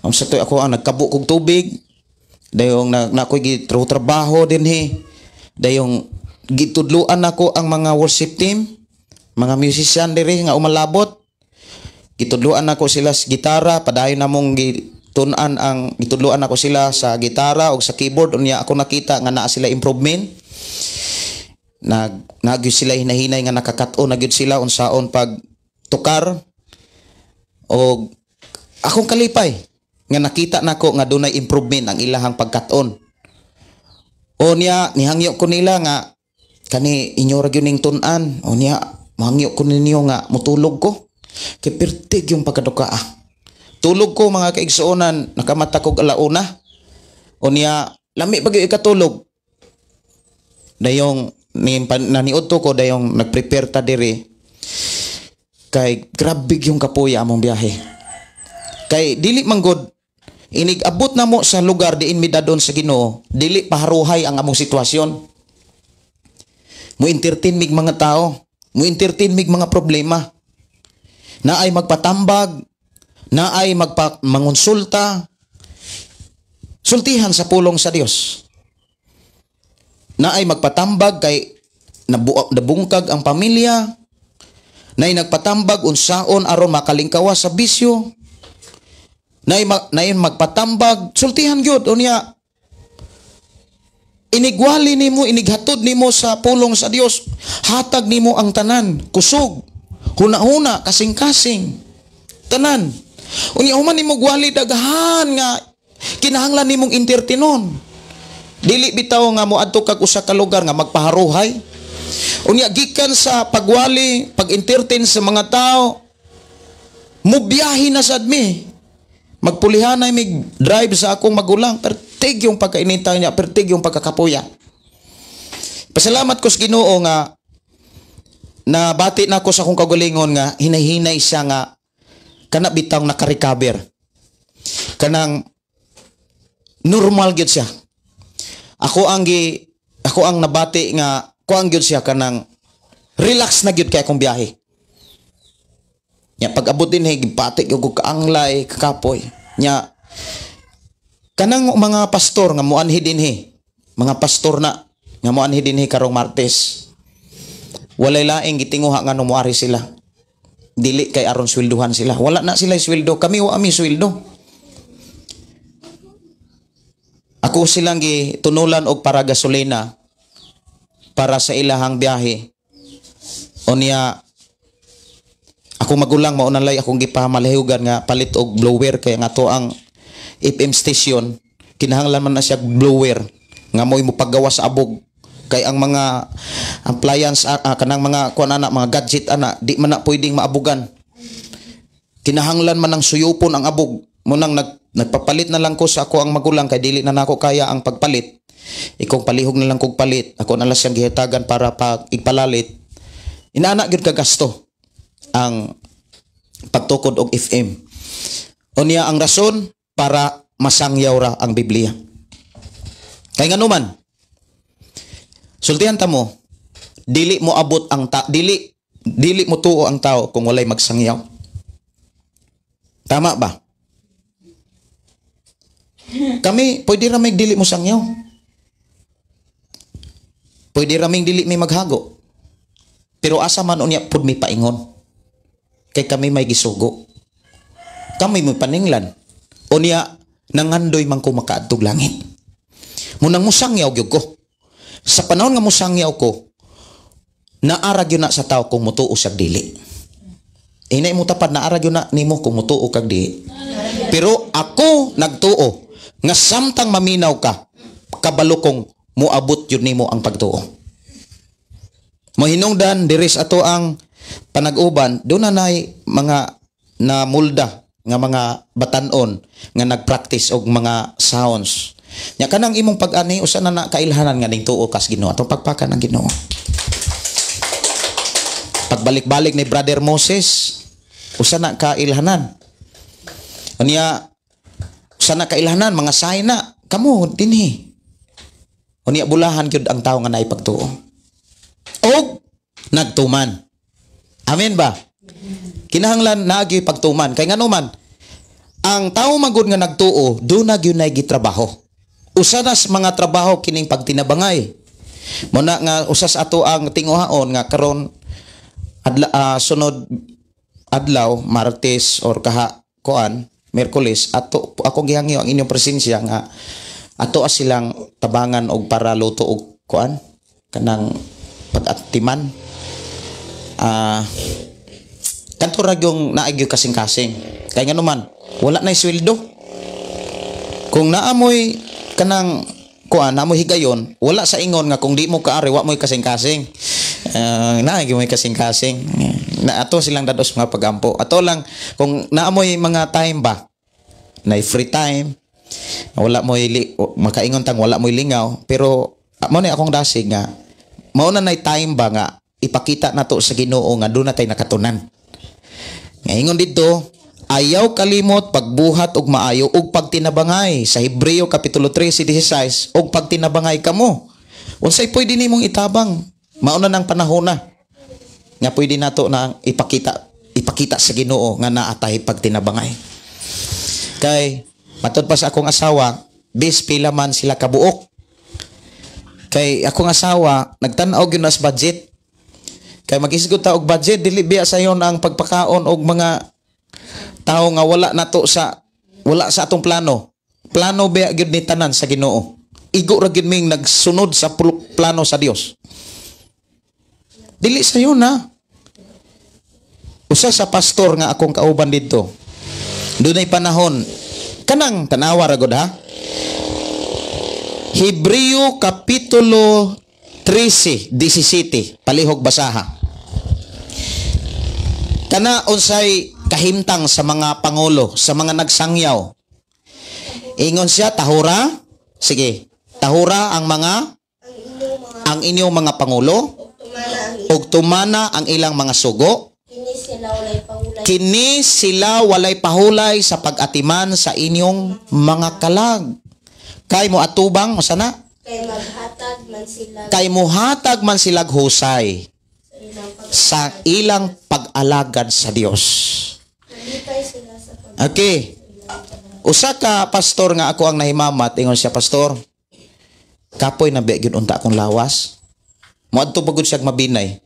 ako ang nagkabo kog tubig. Dayong nakoy trabaho din Dayong gitudluan ako ang mga worship team, mga musician diri nga umalabot. Gitudluan ako sila sa gitara, padayon namong gitudluan ako sila sa gitara o sa keyboard. Unya ako nakita nga naa sila improvement. Nagyud sila hinahinay nga nakakaton nagyud sila unsaon pag tukar. O akong kalipay nga nakita nako nga dunay improvement ang ilahang pagkaton. O niya nihangyo ko nila nga kani inyo ra gyud ning tun-an. O niya mahangyo ko ninyo nga mutulog ko. Kay pertig yung pagkaduka. Tulog ko mga kaigsuonan, nakamata kog alauna. O niya lami pag ikatulog. Dayong naniud to ko dayong nagprepare ta diri. Kay grabe yung kapuya among biyahe. Kay dili manggod inigabot na mo sa lugar diin midadon sa Ginoo, dili paharuhay ang among sitwasyon. Mo entertain mig mga tao, mo entertain mig mga problema. Naay magpatambag, naay mangonsulta, sultihan sa pulong sa Dios. Naay magpatambag kay nabungkag ang pamilya, naay nagpatambag unsaon aron makalingkawas sa bisyo, naay magpatambag sultihan gyud unya inigwali nimo, inighatod nimo sa pulong sa Dios, hatag nimo ang tanan, kusog, huna-huna, kasing-kasing, tanan. Unya human nimo gwali daghan nga kinahanglan nimong entertainon. Dili bitaw nga moadto kag usa ka lugar nga magpaharuhay. Unya gikan sa pagwali, pag-entertain sa mga tao, mubiyahi na sad mi. Magpulihanay mig drive sa akong magulang, pertig yung pagkainita niya, pertig yung pagkakapuya. Pasalamat ko sa Ginoo nga nabati na ako sa akong kagalingon nga hinahinay siya nga kana bitang naka-recover. Kanang normal gyud siya. Ako ang nabati nga kuang gyud siya kanang relax na gyud kay akong biyahe. Nya pag-abot din gipati gyud ko kaanglay, kakapoy. Nya kanang mga pastor nga muanhi dinhi, mga pastor na nga muanhi dinhi karong Martes. Walay laing gitinguha nga no moari sila. Dili kay aron swelduhan sila. Wala na sila sweldo, kami wa ami sweldo. Ako silang gitunulan og para gasolina para sa ilahang biyahe. O niya ako magulang maunalay akong gipahamalahugan nga palit og blower kay nga to ang FM station kinahanglan man na siya blower nga mo'y mo paggawa sa abog kay ang mga appliance kanang mga kuan ana mga gadget ana di man na pwedeng maabugan. Kinahanglan man ang suyupon ang abog. Munang nagpapalit na lang ko sa ako ang magulang kay dili na nako kaya ang pagpalit. Ikong palihog na lang kog palit. Ako na lang siyang gihitagan para pag igpalalit. Inaana gyud ka gasto ang pagtukod og FM. Unya ang rason para masangyaw ra ang Biblia. Kay nganuman sultihan ta mo dili mo abot ang dili mo tuo ang tao kung walay magsangyaw. Tama ba? Kami pwede ra may dili mo sangyaw. Pwede ra may dili may maghago. Pero asa man unya pud mi paingon. Kay kami may gisugo. Kami may paninglan. Unya nangandoy man ko makaadtog langit. Munang musangyaw gyud ko. Sa panahon nga musangyaw ko, naarag yun na sa tao kung mutuo siya dili. Inay mo tapad naarag yun na nimo kung mutuo kag dili. Pero ako nagtuo nga samtang maminaw ka, kabalo kong muabot yun nimo ang pagtuo. Mohinungdan diris ato ang panag-uban, doon na mga namulda nga mga batanon nga nagpractice og mga sounds. Nya kanang imong pag-ani usa na kailhanan nga ning tuo kas Ginoo atong pagpakan ng Ginoo. Pagbalik-balik ni Brother Moses, usa na kailhanan. Unya usa na kailhanan mga sign na kamo dinhi. Unya bulahan gyud ang tawo nga naay pagtuo. Og nagtuman. Amen ba? Kinahanglan naagi pagtuman kay ngano man ang tawo magud nga nagtuo do na gyud nay gitrabaho. Usa na sa mga trabaho kining pagtinabangay. Muna nga usas ato ang tinguhaon nga karon sunod adlaw Martes or Miyerkules ato akong gihangyo ang inyong presensya nga ato silang tabangan og para luto og kanang pag-atiman. Kanto ra gyung naagyo kasing-kasing. Kay ngano man wala nay sweldo. Kung naamoy kanang naamoy higayon, wala sa ingon nga kung di mo kaari wa mo'y kasing-kasing. Naagyo mo'y kasing-kasing. Na ato silang dados mga pagampo. Ato lang kung naamoy mga time ba na free time, wala mo'y makaingon tang wala mo'y lingaw, pero mo na akong dasig nga mao na nay time ba nga ipakita nato sa Ginoo nga doon na tayo nakatunan. Ngayon dito, ayaw kalimot pagbuhat og maayo og pagtinabangay sa Hebreo kapitulo 13:16 og pagtinabangay kamo. Unsay pwede nimong itabang? Mauna nang panahon na nga pwede nato na ipakita sa Ginoo nga naatay pagtinabangay. Kay matud pa sa akong asawa, bis pila man sila kabuok. Kay akong asawa nagtan-aw gyud nas budget. Kay mag-isgot ta og budget dili biya sayon ang pagpakaon og mga tao nga wala sa atong plano. Plano biya gyud ni tanan sa Ginoo. Igo ra gyud ming nagsunod sa plano sa Dios. Dili sayon na. Usa sa pastor nga akong kauban didto. Dunay panahon kanang tanawa ra gud ha. Hebreo kapitulo 13:17 palihog basaha. Kana unsay kahimtang sa mga pangulo, sa mga nagsangyaw. Ingon siya tahura. Sige, tahura ang inyong mga pangulo ug tumana ang ilang mga sugo. Kini sila walay pahulay sa pag-atiman sa inyong mga kalag. Kay mo atubang sana? Kay muhatag man sila husay sa ilang pag-alagad sa Dios. Okay. Usa ka pastor nga ako ang nahimamat, ingon siya, pastor, kapoy na biya gyud unta akong lawas. Moadto pagud siya mabinay.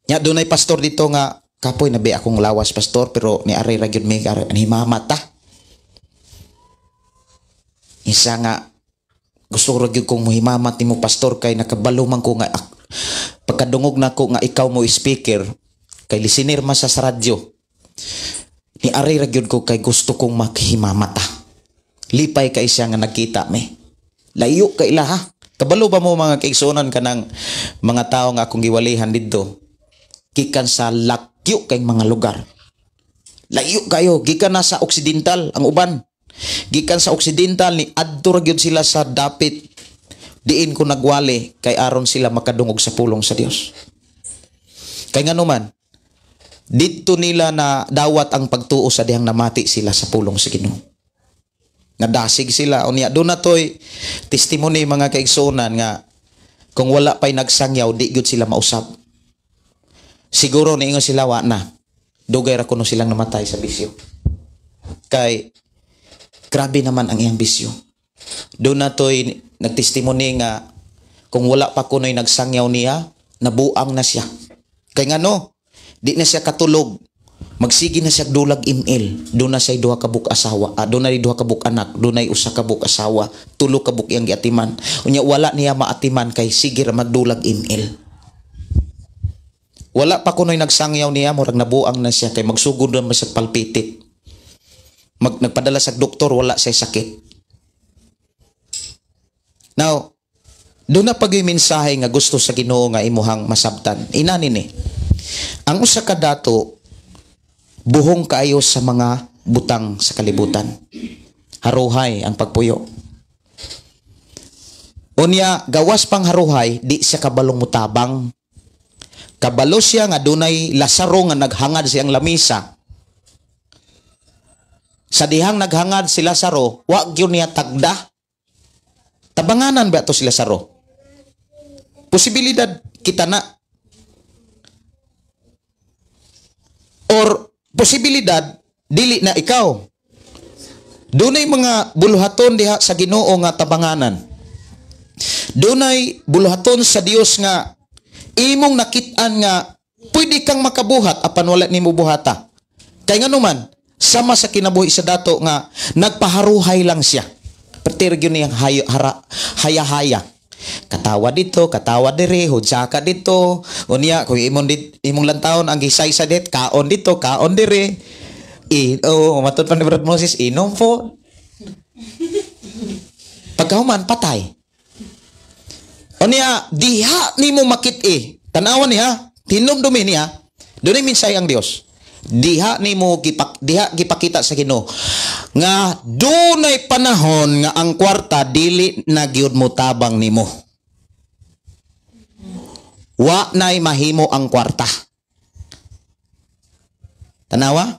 Nya dunay pastor dito nga kapoy na biya akong lawas, pastor, pero ni ari ra gyud mi nahimamat ta. Isa nga gusto ra gyud kong muhimamat nimo, pastor, kay nakabalo man ko nga pagkadungog na ko nga ikaw mo speaker kay listener man sa radyo. Ni ari ra gyud ko kay gusto kong maghimamata. Lipay kay siya nga nagkita me. Layo kay ila ha. Kabalo ba mo mga kaigsunan kanang mga tao nga akong giwalihan didto? Gikan sa lakyo kay mga lugar. Layo kayo gikan na sa oksidental ang uban. Gikan sa oksidental ni adto ra gyud sila sa dapit. Diin ko nagwali kay aron sila makadungog sa pulong sa Dios. Kay ngano man dito nila na dawat ang pagtuo sa dihang namati sila sa pulong sa Ginoo. Nadasig sila unya do na toy testimony mga kaigsunan nga kung wala pay nagsangyaw di gyud sila mausab. Siguro niingon sila wa na. Dugay ra kuno silang namatay sa bisyo. Kay Grabe naman ang iyang bisyo. Doon na to'y nagtestimony nga kung wala pa kuno'y nagsangyaw niya, nabuang na siya. Kaya nga no, di na siya katulog. Magsigi na siya dulag email. Doon na siya duha kabuk asawa. Doon na duha kabuk anak. Doon na usa kabuk asawa. Tulo kabuk iyang giatiman. Unya wala niya maatiman kay sige ra magdulag email. Wala pa kuno'y nagsangyaw niya, murag nabuang na siya kay magsugod na siya palpitit. Nagpadala sa doktor, wala siya sakit. Now, doon na pag-yung mensahe nga gusto sa Ginoo nga imuhang masabtan. Inani ni. Ang usa ka dato buhong kaayo sa mga butang sa kalibutan. Haruhay ang pagpuyo. Unya, gawas pang haruhay, di siya kabalong mutabang. Kabalo siya nga dunay Lazaro nga naghangad siyang lamisa. Sa dihang naghangad si Lazaro, wa gyud niya tagda. Tabanganan ba to si Lazaro? Posibilidad kita na. Or posibilidad dili na ikaw. Dunay mga buluhaton diha sa Ginoo nga tabanganan. Dunay buluhaton sa Dios nga imong nakitaan nga pwede kang makabuhat apan wala nimo buhata. Kay nga naman sama sa kinabuhi sa dato nga nagpaharuhay lang siya. Pertir gyud niyang haya-haya. Katawa dito, katawa dire, hudsaka dito. Unya kung imong lantawon ang gisay sa det, kaon dito, kaon dire. Matod pa ni Brad Moses, inom po. Pagkahuman patay. Unya diha nimo makit tanawan niya, tinumdumi niya. Dunay minsay ang Dios. Diha nimo gipakita sa Ginoo nga dunay panahon nga ang kwarta dili na gyud mo tabang nimo. Wa nay mahimo ang kwarta. Tanawa?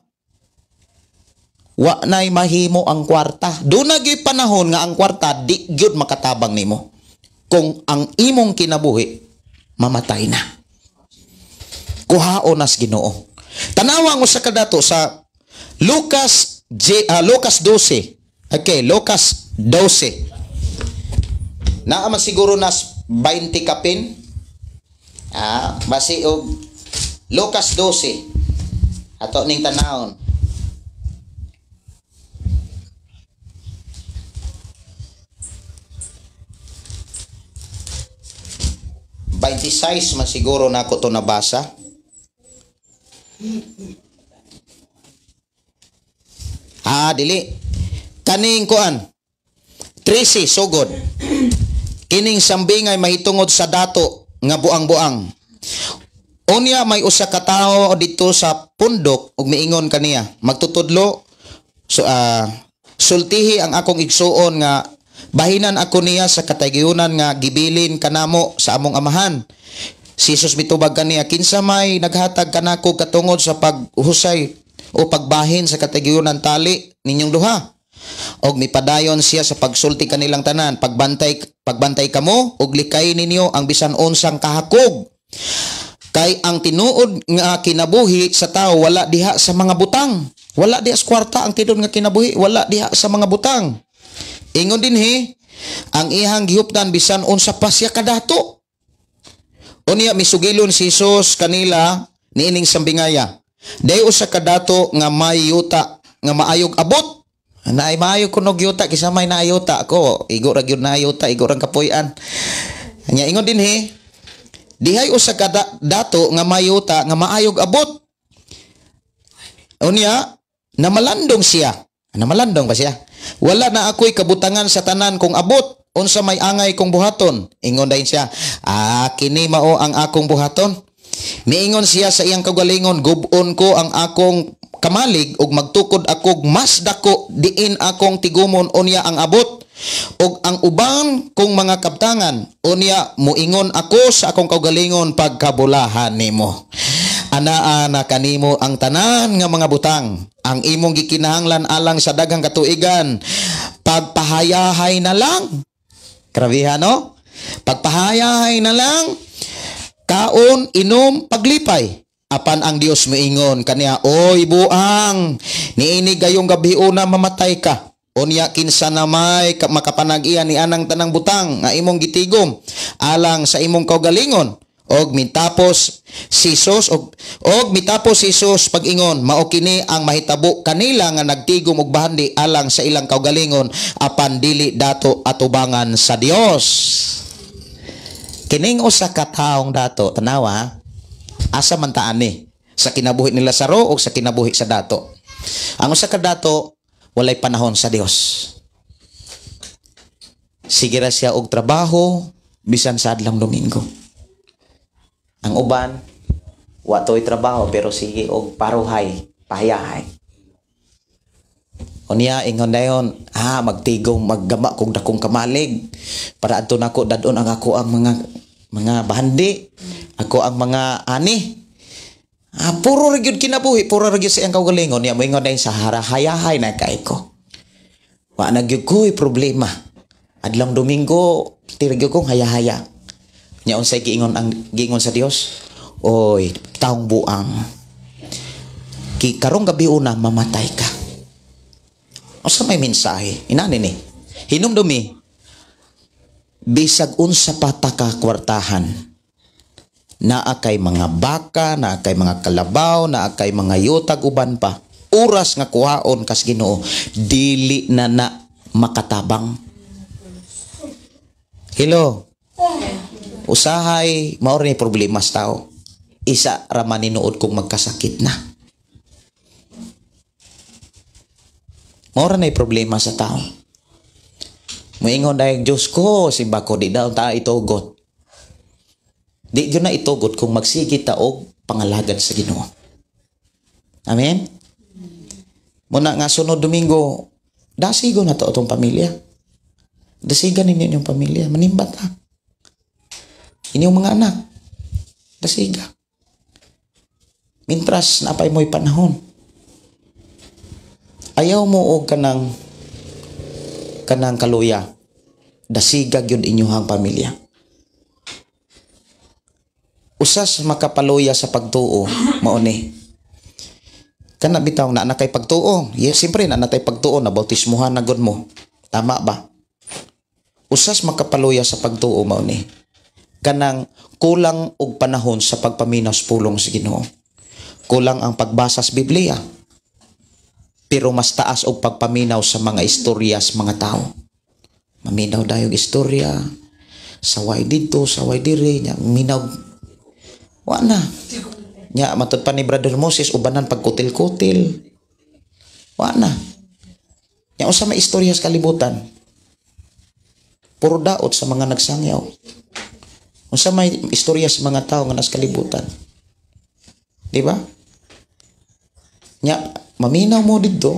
Wa nay mahimo ang kwarta. Dunay gyud panahon nga ang kwarta di gyud makatabang nimo. Kung ang imong kinabuhi mamatay na. Kuhaon nas Ginoo. Tanawa mo sa kadato sa Lucas 12. Okay, Lucas 12. Naaman siguro nas 20 kapin. Basi og Lucas 12. Ato ning tanawon. Man siguro na ako to nabasa. Dili. Kaning kuan. 13 sugod. Kining sambingay mahitungod sa dato nga buang-buang. Unya may usa ka tawo dito sa pundok ug miingon kaniya, magtutudlo sultihi ang akong igsuon nga bahinan ako niya sa katayunan nga gibilin kanamo sa among amahan. Si Jesus mitubag kaniya, kinsa may naghatag kanako katungod sa paghusay o pagbahin sa katayunan tali ninyong duha. Og mipadayon siya sa pagsulti kanilang tanan, pagbantay kamo ug likay ninyo ang bisan unsang kahakog. Kay ang tinuod nga kinabuhi sa tao wala diha sa mga butang. Wala diha sa kwarta ang tinuod nga kinabuhi, wala diha sa mga butang. Ingon dinhi ang ihang gihuptan bisan unsa pa siya kadato. Unya misugilon si Jesus kanila niining sambingaya. Day usa kadato nga may yuta nga maayog abot. Naay maayog kunog yuta kisa may naayuta ako. Igo ra gyud naayuta, igo ra kapuy-an. Nya ingon dinhi dihay usa kadato nga may yuta nga maayog abot. Unya namalandong siya. Namalandong ba siya? Wala na ako'y kabutangan sa tanan kung abot. Unsa may angay kong buhaton. Ingon dahin siya, kini mao ang akong buhaton. Miingon siya sa iyang kagalingon, gubon ko ang akong kamalig ug magtukod akog mas dako diin akong tigumon unya ang abot. Og ang ubang kong mga kabtangan unya muingon ako sa akong kagalingon pagkabulahan nimo. Ana kanimo ang tanan nga mga butang. Ang imong gikinahanglan alang sa daghang katuigan. Pagpahayahay na lang. Grabihan, no? Pagpahayahay na lang. Kaon, inom, paglipay. Apan ang Dios moingon kaniya, oy buang, niini gayong gabi una mamatay ka. Unya kinsa na may makapanag-iya ni anang tanang butang nga imong gitigom alang sa imong kaugalingon og mitapos si Jesus og mitapos si Jesus pag-ingon mao kini ang mahitabo kanila nga nagtigom og bahandi alang sa ilang kaugalingon apan dili dato atubangan sa Dios. Kining usa ka taong dato tanawa asa man ta ani sa kinabuhi ni Lazaro o sa kinabuhi sa dato. Ang usa ka dato walay panahon sa Dios. Sige ra siya og trabaho bisan sa adlang Domingo. Ang uban wa toy trabaho pero sige og paruhay, pahayahay. Unya ingon dayon, magtigom maggama kog dakong kamalig para adto nako dadon ang ako ang mga bahandi, ako ang mga ani. Puro ragyod kinabuhi, puro ragyod sa iyang kaugalingon. Niya mo ingon na sa harahayahay na kay ko. Wa nagyod ko'y problema. Adlang Domingo, tiragyod kong hayahaya. Niya unsay giingon sa Dios. Oy, taong buang. Karong gabi una, mamatay ka. O sa may mensahe, inani ni. Hinumdumi, bisag unsa pataka kwartahan. Naa kay mga baka, naa kay mga kalabaw, naa kay mga yutag uban pa. Oras nga kuhaon kas Ginoo, dili na makatabang. Hello. Usahay mao rin problema sa tao. Isa ra man ninuod kung magkasakit na. Mao ra nay problema sa tao. Moingon dayeg Dios ko, simba ko di daw ta itugot. Di yun na itugot kung magsigi ta og pangalagan sa Ginoo. Amen? Muna nga sunod Domingo, dasigo na to itong pamilya. Dasigan ninyo inyong pamilya. Manimbat ha. Inyong mga anak. Dasiga. Mintras napay mo'y panahon. Ayaw mo og kanang kaluya. Dasiga yun inyong pamilya. Usas makapaluya sa pagtuo, mauni. Kana bitaw na kay pagtuo. Yes, siyempre na natay pagtuo na bautismuhan na gud mo. Tama ba? Usas makapaluya sa pagtuo, mauni. Kanang kulang og panahon sa pagpaminaw sa pulong sa Ginoo. Kulang ang pagbasa sa Biblia. Pero mas taas og pagpaminaw sa mga istorya sa mga tao. Maminaw dayog istorya. Saway dito, saway diri, minaw. Wa na. Nya matud pa ni Brother Moses ubanan pagkutil-kutil. Wa na. Nya usa may istorya sa kalibutan. Puro daot sa mga nagsangyaw. Unsa may istorya sa mga tao nga nas kalibutan. Di ba? Nya maminaw mo didto,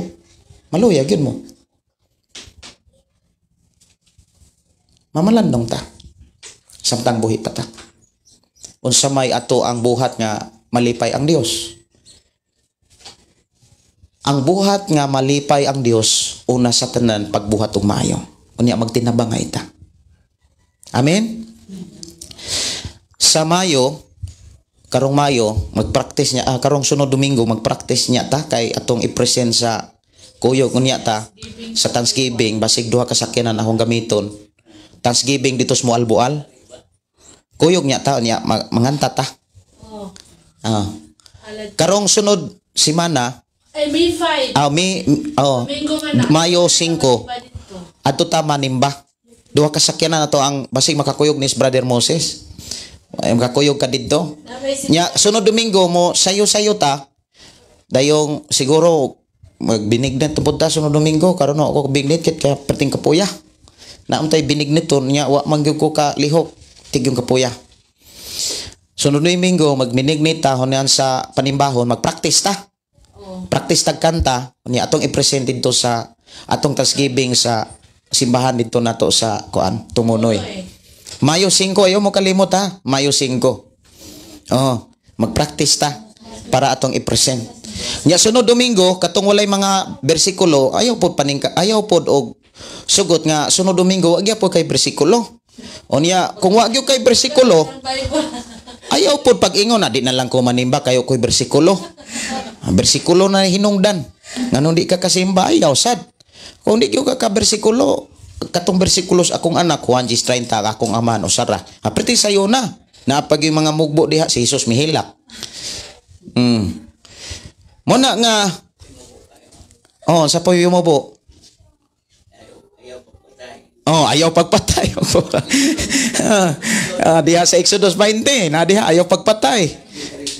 maluya gyud mo. Mamalandong ta. Samtang buhi pa ta. Unsa may ato ang buhat nga malipay ang Dios. Ang buhat nga malipay ang Dios una sa tanan pagbuhat og maayo. Unya magtinabang nga ita. Amen. Sa Mayo, karong Mayo, magpractice niya karong sunod Domingo magpractice niya ta kay atong i-present sa kuyog unya ta sa Thanksgiving basig duha ka sakyanan akong gamiton. Thanksgiving dito sa Albual. Kuyog niya ta niya manganta ta. Karong sunod semana ay May 5. Mayo 5. Adto ta manimba. Duha ka sakyanan nato ang basig makakuyog ni Brother Moses. Ay makakuyog ka didto. Nya sunod Domingo mo sayo-sayo ta. Dayong siguro magbinignet tupod ta sunod Domingo karon ako bignit ket ka perting kapuya. Naamtay binignit ton nya wa mangyud ko ka lihok. Tigyong kapuya. Sunod Domingo magminignit ta honan sa panimbahon magpractice ta. Practice tag kanta ni atong i-present dito sa atong Thanksgiving sa simbahan dito nato sa Tumunoy. Mayo 5 ayo mo kalimot ha. Mayo 5. Magpractice ta para atong i-present. Nya sunod Domingo katong walay mga bersikulo ayaw pod og sugot nga sunod Domingo wa gyapon kay bersikulo. Onya kung wa gyud kay bersikulo ayaw pod pag-ingon na di na lang ko manimba kayo koy bersikulo. Bersikulo na hinungdan. Nganong di ka kasimba ayaw sad. Kung di gyud ka bersikulo, katong bersikulos akong anak, Juan 30 akong ama no Sara. Apriti sayo na. Napag yung mga mugbo diha si Jesus mihilak. Muna nga sa puyo mo po. Ayaw pagpatay. Diha sa Exodus 20, na diha ayaw pagpatay.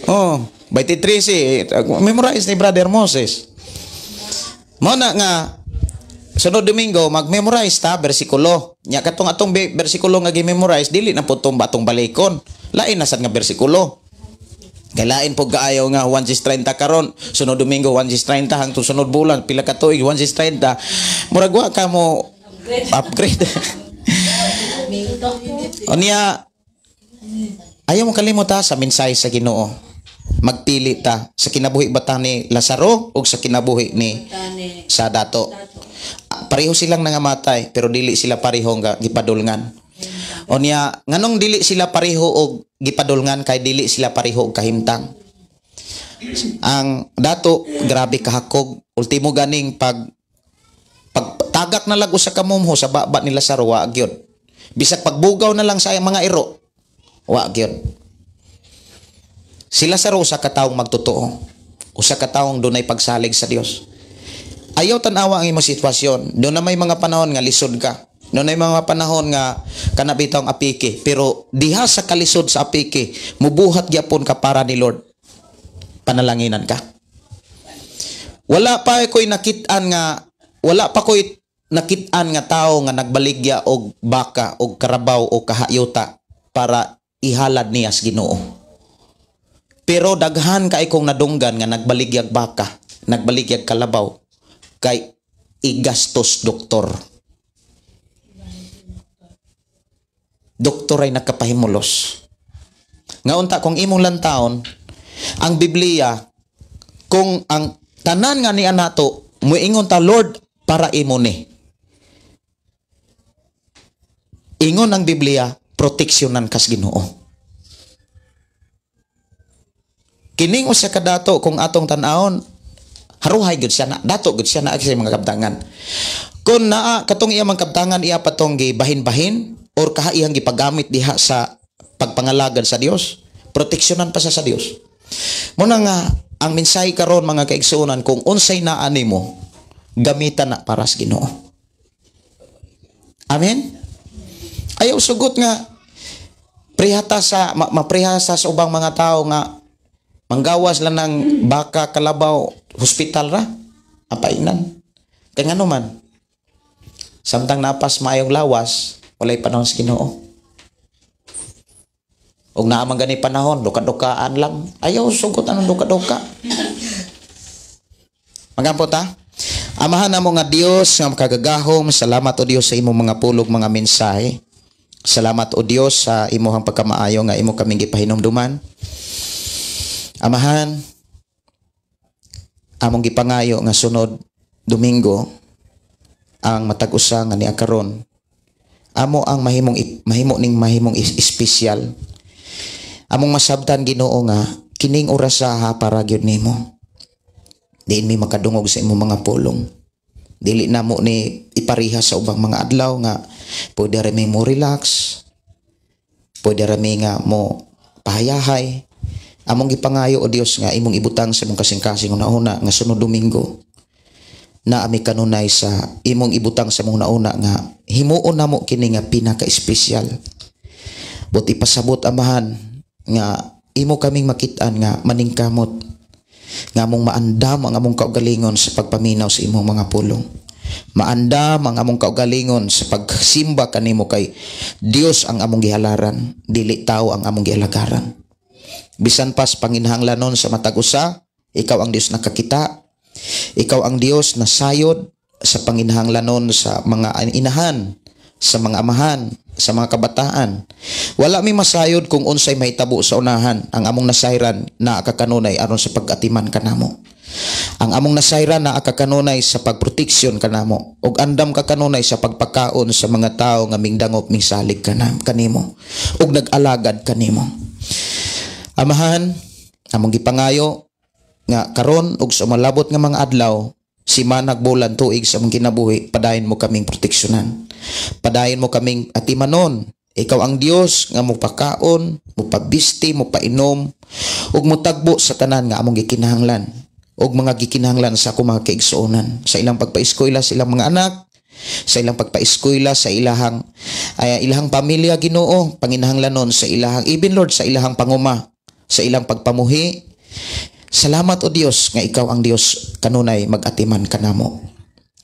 23 si memorize ni Brother Moses. Muna nga sunod Domingo mag-memorize ta bersikulo. Nya katong atong bersikulo nga gi-memorize dili na putong batong balikon. Lain na sad nga bersikulo. Kay lain po kaayo nga 1:30 karon, sunod Domingo 1:30 hangtod sunod bulan pila ka tuig 1:30. Murag wa ka mo upgrade. Unya ayaw mo kalimot sa mensahe sa Ginoo. Magpili ta sa kinabuhi bata ni Lazaro o sa kinabuhi ni sa dato. Pareho silang nangamatay pero dili sila pareho nga gipadulngan. Unya nganong dili sila pareho og gipadulngan kay dili sila pareho og kahimtang. Ang dato grabe kahakog, ultimo ganing pagtagak na lag usa ka momho sa baba ni Lazaro wa gyud. Bisag pagbugaw na lang sa mga iro wa gyud. Si Lazaro usa ka taong magtotoo, usa ka taong dunay pagsalig sa Dios. Ayaw tanawa ang imong sitwasyon. Doon na may mga panahon nga lisod ka. Doon na may mga panahon nga kanabitaw ang apiki. Pero diha sa kalisod sa apiki, mubuhat gyapon ka para ni Lord. Panalanginan ka. Wala pa ko'y nakitaan nga tao nga nagbaligya og baka og karabaw o kahayuta para ihalad niya sa Ginoo. Pero daghan kay kong nadunggan nga nagbaligyag baka, nagbaligyag kalabaw kay igastos doktor. Doktor ay nakapahimulos. Nga unta kung imong lantaon, ang Biblia, kung ang tanan nga ni anato, muingon ta Lord para imo ni. Ingon ang Biblia, proteksyonan kas Ginoo. Kining usa ka dato kung atong tan-awon, haruhay gud siya na, dato gud siya na sa mga kabtangan. Kung naa katong iya mga kabtangan iya patong gibahin-bahin or kahaiyang gipagamit diha sa pagpangalagad sa Dios, proteksyonan pa sa Dios. Muna nga ang mensahe karon mga kaigsuonan, kung unsay naa nimo gamitan na para sa Ginoo. Amen. Ayaw sugot nga prihata sa maprihasa sa ubang mga tao nga manggawas lang ng baka kalabaw hospital ra apainan. Kaya nga naman samtang napas maayong lawas walay panahon sa Ginoo. Og naamang gani panahon duka-dukaan lang. Ayaw sugot anong duka-duka. Magampo ta. Amahan namo nga Dios nga makagagahom, salamat o Dios sa imong mga pulog mga mensahe. Salamat o Dios sa imong pagkamaayo nga imo kaming gipahinumduman. Amahan, among gipangayo nga sunod Domingo ang matag-usa nga niya karon. Amo ang mahimong espesyal. Among masabtan Ginoo nga kining oras sa para gyud nimo. Diin mi makadungog sa imong mga pulong. Dili na mo ni ipariha sa ubang mga adlaw nga pwede ra mi mo relax. Pwede ra mi nga mo pahayahay. Among gipangayo o Dios nga imong ibutang sa imong kasing-kasing una nga sunod Domingo na ami kanunay sa imong ibutang sa imong nauna nga himuon namo kini nga pinaka-espesyal. But ipasabot amahan nga imo kaming makit-an nga maningkamot nga among maandam ang among kaugalingon sa pagpaminaw sa imong mga pulong. Maandam ang among kaugalingon sa pagsimba kanimo kay Dios ang among gihalaran, dili tao ang among gihalagaran. Bisan pas panginhanglanon sa matag usa, ikaw ang Dios nakakita. Ikaw ang Dios na sayod sa panginhanglanon sa mga inahan, sa mga amahan, sa mga kabataan. Wala mi masayod kung unsay mahitabo sa unahan. Ang among nasayran na akakanunay aron sa pag-atiman kanamo. Ang among nasayran na akakanunay sa pagproteksyon kanamo. Og andam kakanunay sa pagpakaon sa mga tao nga mingdangop mingsalig kanimo. Og nag-alagad kanimo. Amahan, among gipangayo nga karon og sa malabot nga mga adlaw simanag, bulan, tuig sa mga kinabuhi, padayon mo kaming proteksyonan. Padayon mo kaming atimanon. Ikaw ang Dios nga mo pakaon, mo pabisti, mo painom, ug mo tagbo sa tanan nga among gikinahanglan, ug mga gikinahanglan sa akong mga kaigsuonan, sa ilang pagpaeskwela sa ilang mga anak, sa ilang pagpaeskwela sa ilahang pamilya, Ginoo, panginahanglanon sa ilahang even Lord sa ilahang panguma, sa ilang pagpamuhi. Salamat o Dios nga ikaw ang Dios kanunay mag-atiman kanamo.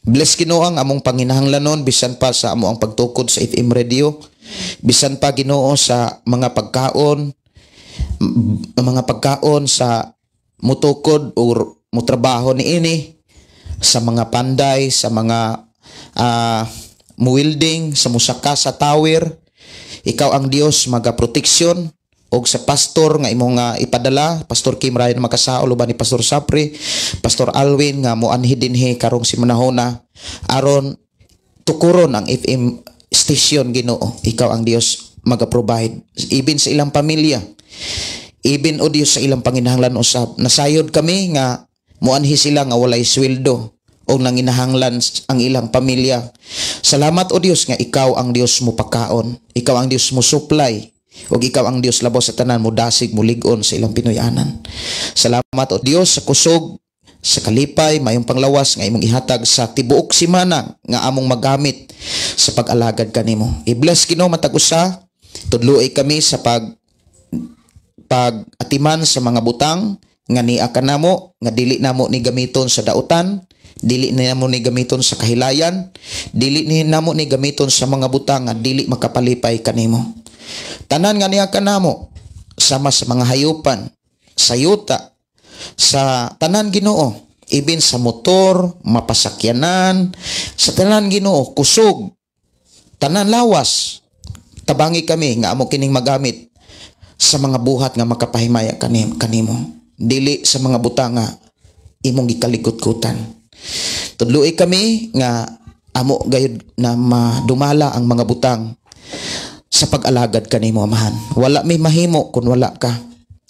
Bless Ginoo ang among panginahanglanon bisan pa sa amo ang pagtukod sa FM radio, bisan pa Ginoo sa mga pagkaon sa mutukod o mutrabaho niini, sa mga panday, sa mga muwilding, sa musaka sa tower. Ikaw ang Dios magaproteksyon, og sa pastor nga imong ipadala, Pastor Kim Ryan Makasaol, uban ni Pastor Sapri, Pastor Alwin nga moanhi dinhi karong si manahona aron tukuron ang FM station, Ginoo. Ikaw ang Dios maga-provide even sa ilang pamilya, even o Dios sa ilang panginahanglan usab. Nasayod kami nga moanhi sila nga walay sweldo o nanginahanglan ang ilang pamilya. Salamat o Dios nga ikaw ang Dios mo pakaon, ikaw ang Dios mo supply, ug ikaw ang Dios labaw sa tanan mo dasig mo lig-on sa ilang pinuy-anan. Salamat o Dios sa kusog, sa kalipay, mayong panglawas nga imong ihatag sa tibuok simana nga among magamit sa pag-alagad kanimo. I-bless Ginoo matag usa, tudloy kami sa pag-atiman sa mga butang nga niya kanamo, nga dili namo ni gamiton sa dautan, dili namo ni gamiton sa kahilayan, dili namo ni gamiton sa mga butang nga dili makapalipay kanimo. Tanan nga niya kanamo, sama sa mga hayupan, sa yuta, sa tanan Ginoo, even sa motor, mapasakyanan, sa tanan Ginoo, kusog, tanan lawas, tabangi kami nga amo kining magamit sa mga buhat nga makapahimaya kanimo, dili sa mga butang nga imong gikalikot-kutan. Tudloy kami nga amo gayud na madumala ang mga butang sa pag-alagad kanimo, Amahan. Wala may mahimo kung wala ka.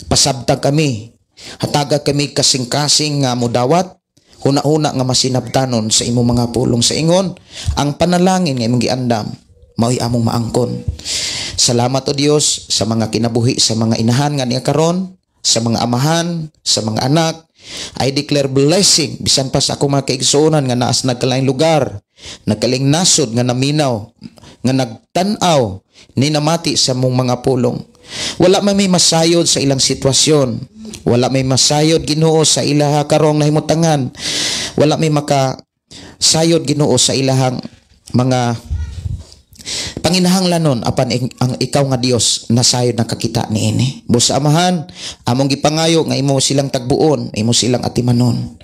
Pasabtag kami, hataga kami kasing-kasing nga mudawat, huna-huna nga masinabtanon sa imong mga pulong sa ingon. Ang panalangin nga imong giandam mao'y among maangkon. Salamat o Dios sa mga kinabuhi sa mga inahan nga niya karon, sa mga amahan, sa mga anak. I declare blessing bisan pa sa akong mga kaigsuonan nga naas nagkalaing lugar, nagkaling nasod nga naminaw, nga nagtanaw ni namati sa mong mga pulong. Wala may masayod sa ilang sitwasyon, wala may masayod Ginoo sa ilaha karong nahimutangan, wala may makasayod Ginoo sa ilahang mga panginahanglanon apan ang ikaw nga Dios nasayod nakakita niini. Busa Amahan, among gipangayo nga imo silang tagbuon, imo silang atimanon,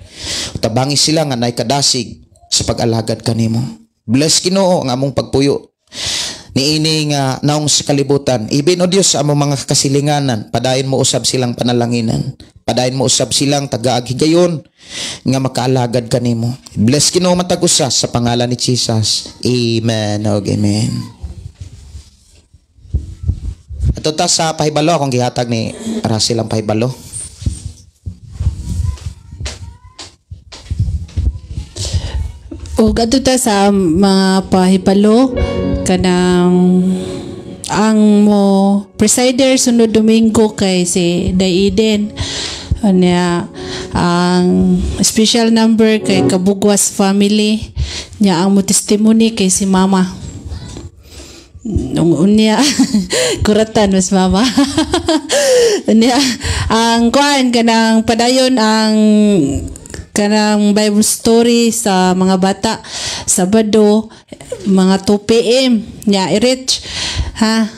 tabangi sila nga nay kadasig sa pag-alagad kanimo. Bless Ginoo ang among pagpuyo niini nga naong sa kalibutan, even o Dios sa among mga kasilinganan, padayon mo usab silang panalanginan, padayon mo usab silang tagaaghigayon nga makaalagad kanimo. Bless Ginoo matag usa sa pangalan ni Jesus. Amen og amen. Ato ta sa pahibalo akong gihatag ni Russell ang pahibalo. O adto ta sa mga pahibalo kanang ang mo presider sunod Domingo kay si Daiden. Anya ang special number kay Kabugwas family nya, ang mo testimony kay si Mama unya kuratan mas Mama unya ang kuan kanang padayon ang kanang Bible story sa mga bata Sabado mga 2 PM nya i-reach ha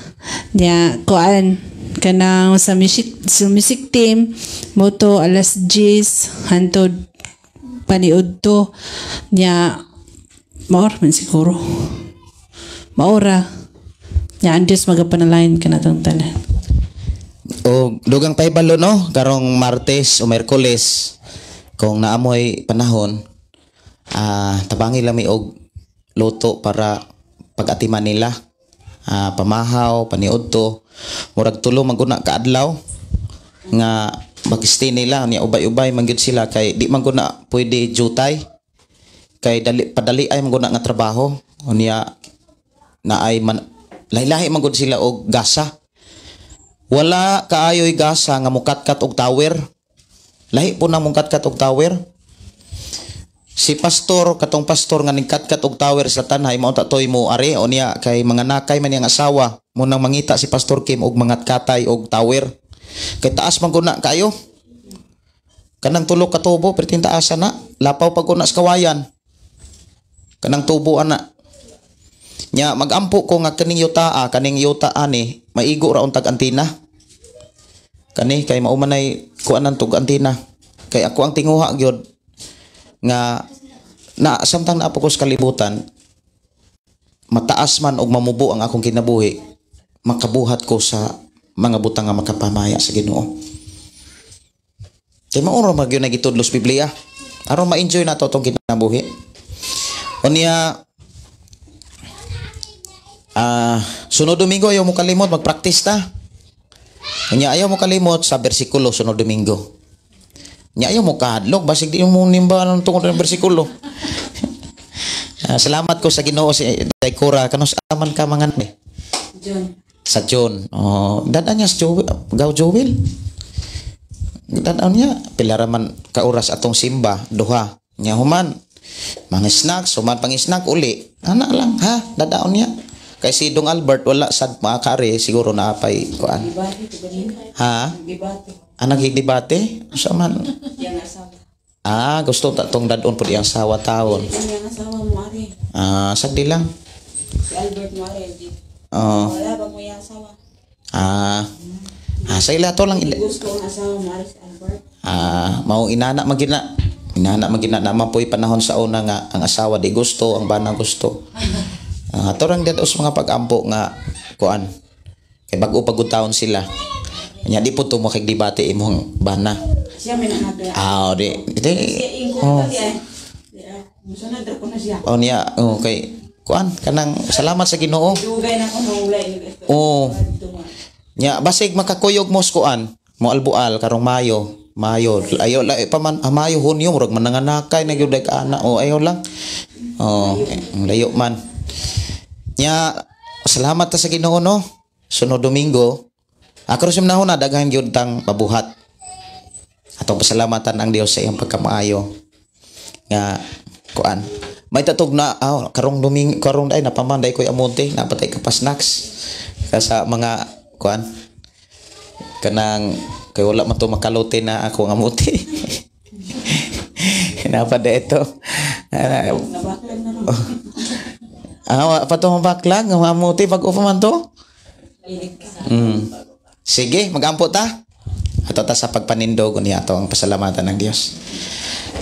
nya kuan kanang sa music team moto alas 10 hantod paniud to nya maor man siguro maora nya ang Diyos magapanalain ka natong tanan. O dugang pahibalo no karong Martes o Miyerkules kung naamoy panahon, tabangi lami og luto para pag-atiman nila, pamahaw paniudto murag tulo maguna kaadlaw nga bagiste nila niya ubay-ubay mangyud sila kay di man guna pwede jutay kay padali ay maguna nga trabaho unya na ay lahi-lahi man gud sila og gasa. Wala kaayoy gasa nga mukatkat og tower. Lahi po na mukatkat og tower. Si pastor, katong pastor nga ningkatkat og tower sa tanhay mao ta toy mo are unya kay mga nakay man yang asawa mo nang mangita si Pastor Kim og mga katay og tower. Kay taas man guna kayo. Kanang tulo ka tubo pertin taas na lapaw pag una sa kawayan. Kanang tubo ana. Nya magampo ko nga kaning yuta ani maigo ra untag antina. Kani kay maumanay kuanan tug antina. Kay ako ang tinguha gyud nga na samtang naa ko sa kalibutan mataas man og mamubo ang akong kinabuhi makabuhat ko sa mga butang nga makapamaya sa Ginoo. Kay mauro mag gyud nagitudlos Biblia aron ma-enjoy nato tong kinabuhi. Unya sunod Domingo ayaw mo kalimot magpractice ta. Unya ayaw mo kalimot sa bersikulo sunod Domingo. Nya ayaw mo kahadlok basig di mo nimba ng tungod ng bersikulo. Salamat ko sa Ginoo si Daikura kanos aman ka mangan ni. John. Sa John. Oh, dadan niya sa Joel. Dadan niya pilaraman ka oras atong simba duha. Nya human mga snacks, human pang snack uli. Ana lang ha, dadaon niya. Kay si Dong Albert wala sad makakare siguro na apay kuan. Ha? Nagdebate? Sa man? Gusto tatong dadon po diyang sawa taon. Yang asawa mo ari. Sagdi lang. Si Albert mo ari. Wala ba mo yang asawa? Sa ila to lang Gusto ang asawa mo ari si Albert. Mao inana magina. Inana magina naman po'y panahon sa una nga ang asawa di gusto, ang bana gusto. Torang dados mga pag-ampo nga kuan. Kay bag-o pagud taon sila. Nya di po tumo kay debate imong bana. Siya may nanabi. Musunod ra ko na siya. Niya, kay kuan kanang salamat sa Ginoo. Dugay na ko maulay. Nya basig makakuyog mo sa kuan, mo albual karong Mayo ayo la paman Mayo Hunyo murag mananganakay na gyud ka ana ayo lang. Layo man. Nya salamat ta sa Ginoo no. Sunod Domingo ako rin nahon na daghan gyud tang pabuhat. Atong pasalamatan ang Dios sa iyang pagkamaayo. Nga kuan. May tatog na karong Domingo karong day napamanday koy amonte napatay ka pa snacks. Sa mga kuan kanang kay wala man to makalote na ako nga amonte. Napa da ito. Patong baklang nga amonte pag upa man to. Sige, magampo ta. Ato ta sa pagpanindog niya ato ang pasalamatan ng Dios.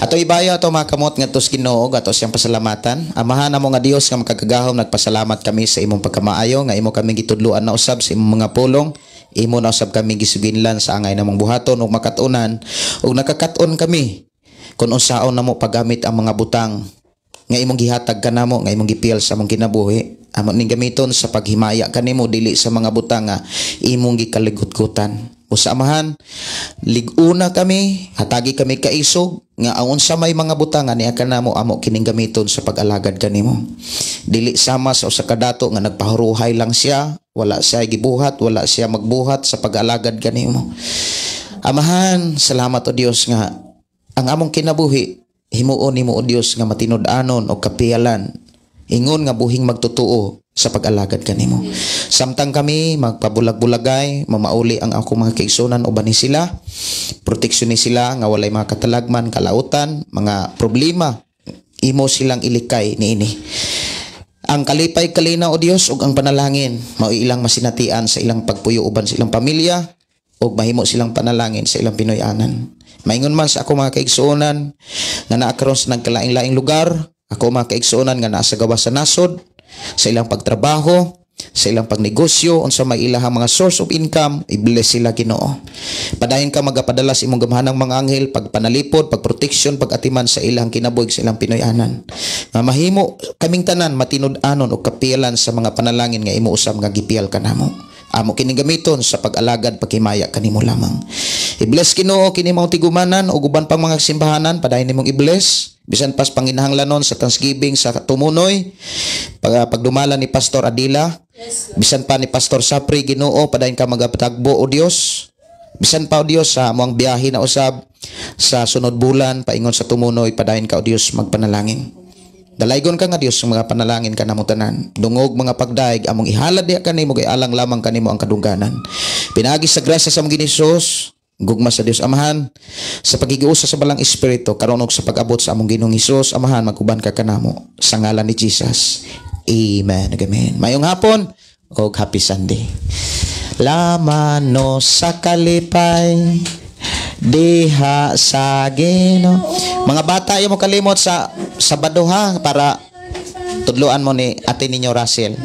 Ato ibayo ato mga kamot nga tos Ginoo ato siyang pasalamatan. Amahan namo nga Dios nga makagagahom nagpasalamat kami sa imong pagkamaayo nga imo kami gitudloan na usab sa imong mga pulong. Imo na usab kami gisuginlan sa angay namong buhaton ug makatunan ug nakakaton kami kun unsaon namo paggamit ang mga butang nga imong gihatag kanamo nga imong gipil sa among kinabuhi. Amo ning gamiton sa paghimaya kanimo dili sa mga butang nga imong gikaligugutan. Usamahan liguna kami, hatagi kami kaisog nga ang unsa may mga butang nga niya kanamo amo kining gamiton sa pag-alagad kanimo. Dili sama sa usa ka dato nga nagpahuruhay lang siya, wala siya gibuhat, wala siya magbuhat sa pag-alagad kanimo. Amahan, salamat o Dios nga ang among kinabuhi himuon nimo o Dios nga matinud-anon o kapiyalan. Ingon nga buhing magtutuo sa pag-alagad kanimo. Samtang kami magpabulag-bulagay, mamauli ang ako mga kaigsunan uban ni sila. Proteksyon ni sila nga walay mga katalagman, kalautan, mga problema. Imo silang ilikay niini. Ang kalipay kalina o Dios ug ang panalangin mao ilang masinatian sa ilang pagpuyo uban sa ilang pamilya ug mahimo silang panalangin sa ilang Pinoy-anan. Maingon man sa ako mga kaigsunan nga naa karon sa nagkalaing-laing lugar. Ako mga kaigsunan nga naa sa gawas sa nasod, sa ilang pagtrabaho, sa ilang pagnegosyo, unsa may ilahang mga source of income, i-bless sila Ginoo. Padayon ka magapadala sa imong gamahanang mga anghel, pagpanalipod, pagproteksyon, pagatiman sa ilang kinabuhi sa ilang Pinoy-anan. Nga mahimo kaming tanan matinud-anon o kapiyalan sa mga panalangin nga imo usab nga gipiyal kanamo. amo kining gamiton sa pag-alagad paghimaya kanimo lamang. I-bless Ginoo kini mao tigumanan ug uban pang mga simbahanan, padayon nimong i-bless bisan pas panginahanglanon sa Thanksgiving sa Tumunoy, pagdumala ni Pastor Adila, bisan pa ni Pastor Sapri. Ginoo, padayon ka magapatagbo o Dios, bisan pa o Dios sa amoang biyahe na usab sa sunod bulan paingon sa Tumunoy, padayon ka o Dios magpanalangin. Dalaygon ka nga Dios ng mga panalangin ka namo tanan. Dungog mga pagdaig among ihalad diha kanimo kay alang lamang kanimo ang kadungganan. Pinagi sa grasya sa mga Hesus, gugma sa Dios Amahan, sa pagigiusa sa balang Espiritu karon og sa pag-abot sa among Ginoong Hesus Amahan, maguban ka kanamo sa ngalan ni Jesus. Amen. Amen. Mayong hapon og happy Sunday. Lamano sa kalipay diha sa Ginoo. Mga bata, ayaw mo kalimot sa Sabado ha, para tudloan mo ni ate ninyo Russell.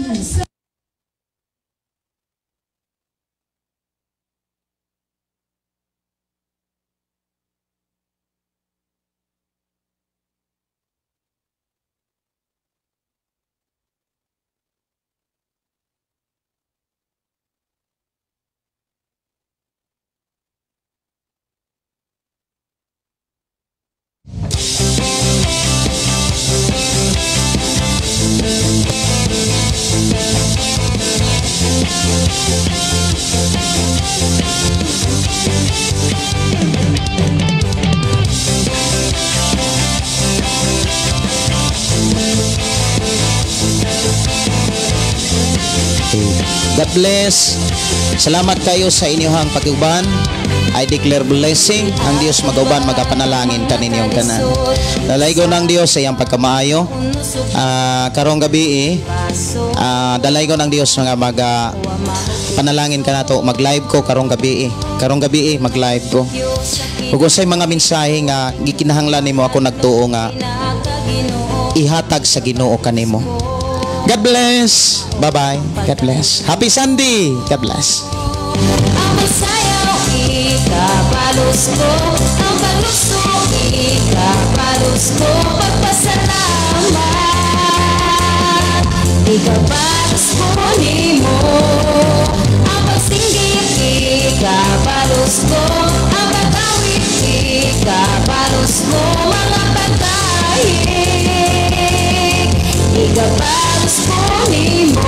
God bless. Salamat kayo sa inyong pag-uban. I declare blessing. Ang Dios mag-uban, magapanalangin kaninyong tanan. Dalaygon ng Dios sa iyang pagkamaayo. Karong gabi dalaygon ng Dios nga panalangin ka nato. Mag-live ko karong gabi. Karong gabi mag-live ko. Ug usay mga mensahe nga gikinahanglan nimo ako nagtuo nga ihatag sa Ginoo kanimo. God bless. Bye-bye. God bless. Happy Sunday. God bless. Ang sayaw, ikapalos ko. Ang paluso, ikapalos ko. Pagpasalamat, ikapalos ko nimo. Ang pagsinggit, ikapalos ko. Ang pagawit, ikapalos ko. Mga pagkain, ikapalos ko nimo.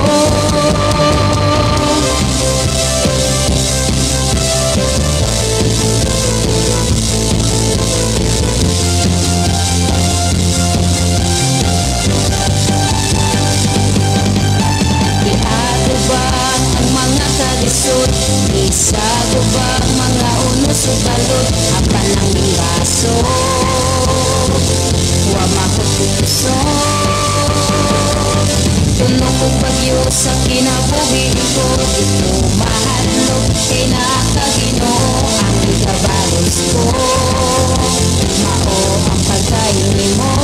Iatubang ang mga kalisod, isatubang mga unos o balot, apan ang ingaso, wamakupuso. Tunong kong bagyo sa kinabuhi ko, ito mahadlok, kinakaginoo ang ikabalos ko. Mao ang pagkain mo,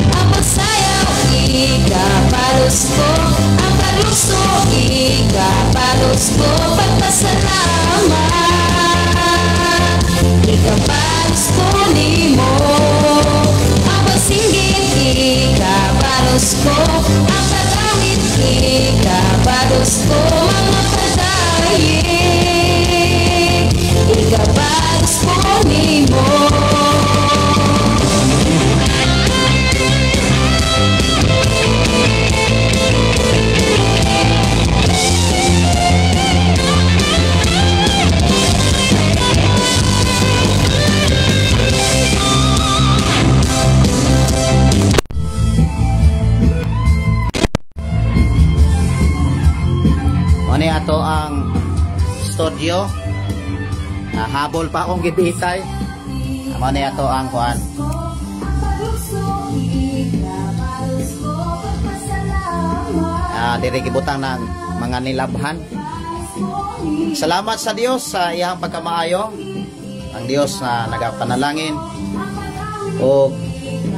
ang pagsayaw, ikabalos ko. Ang paluso, ikabalos ko. Pagpasalamat, ikabalos ko nimo. Ang pagsinggit, ikabalos ko. Ang pagawit, ikabalos ko. Mga padayin, ikabalos ko nimo. Ano ato ang studio? Habol pa akong gibitay. Ano ato ang kuan? Diri gibutang ng mga nilabhan. Salamat sa Dios sa iyang pagkamaayo. Ang Dios na nagapanalangin. O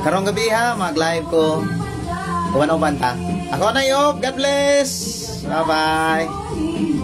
karong gabi ha, mag-live ko. Kuwan o banta. Ako na Yob. God bless. Bye-bye.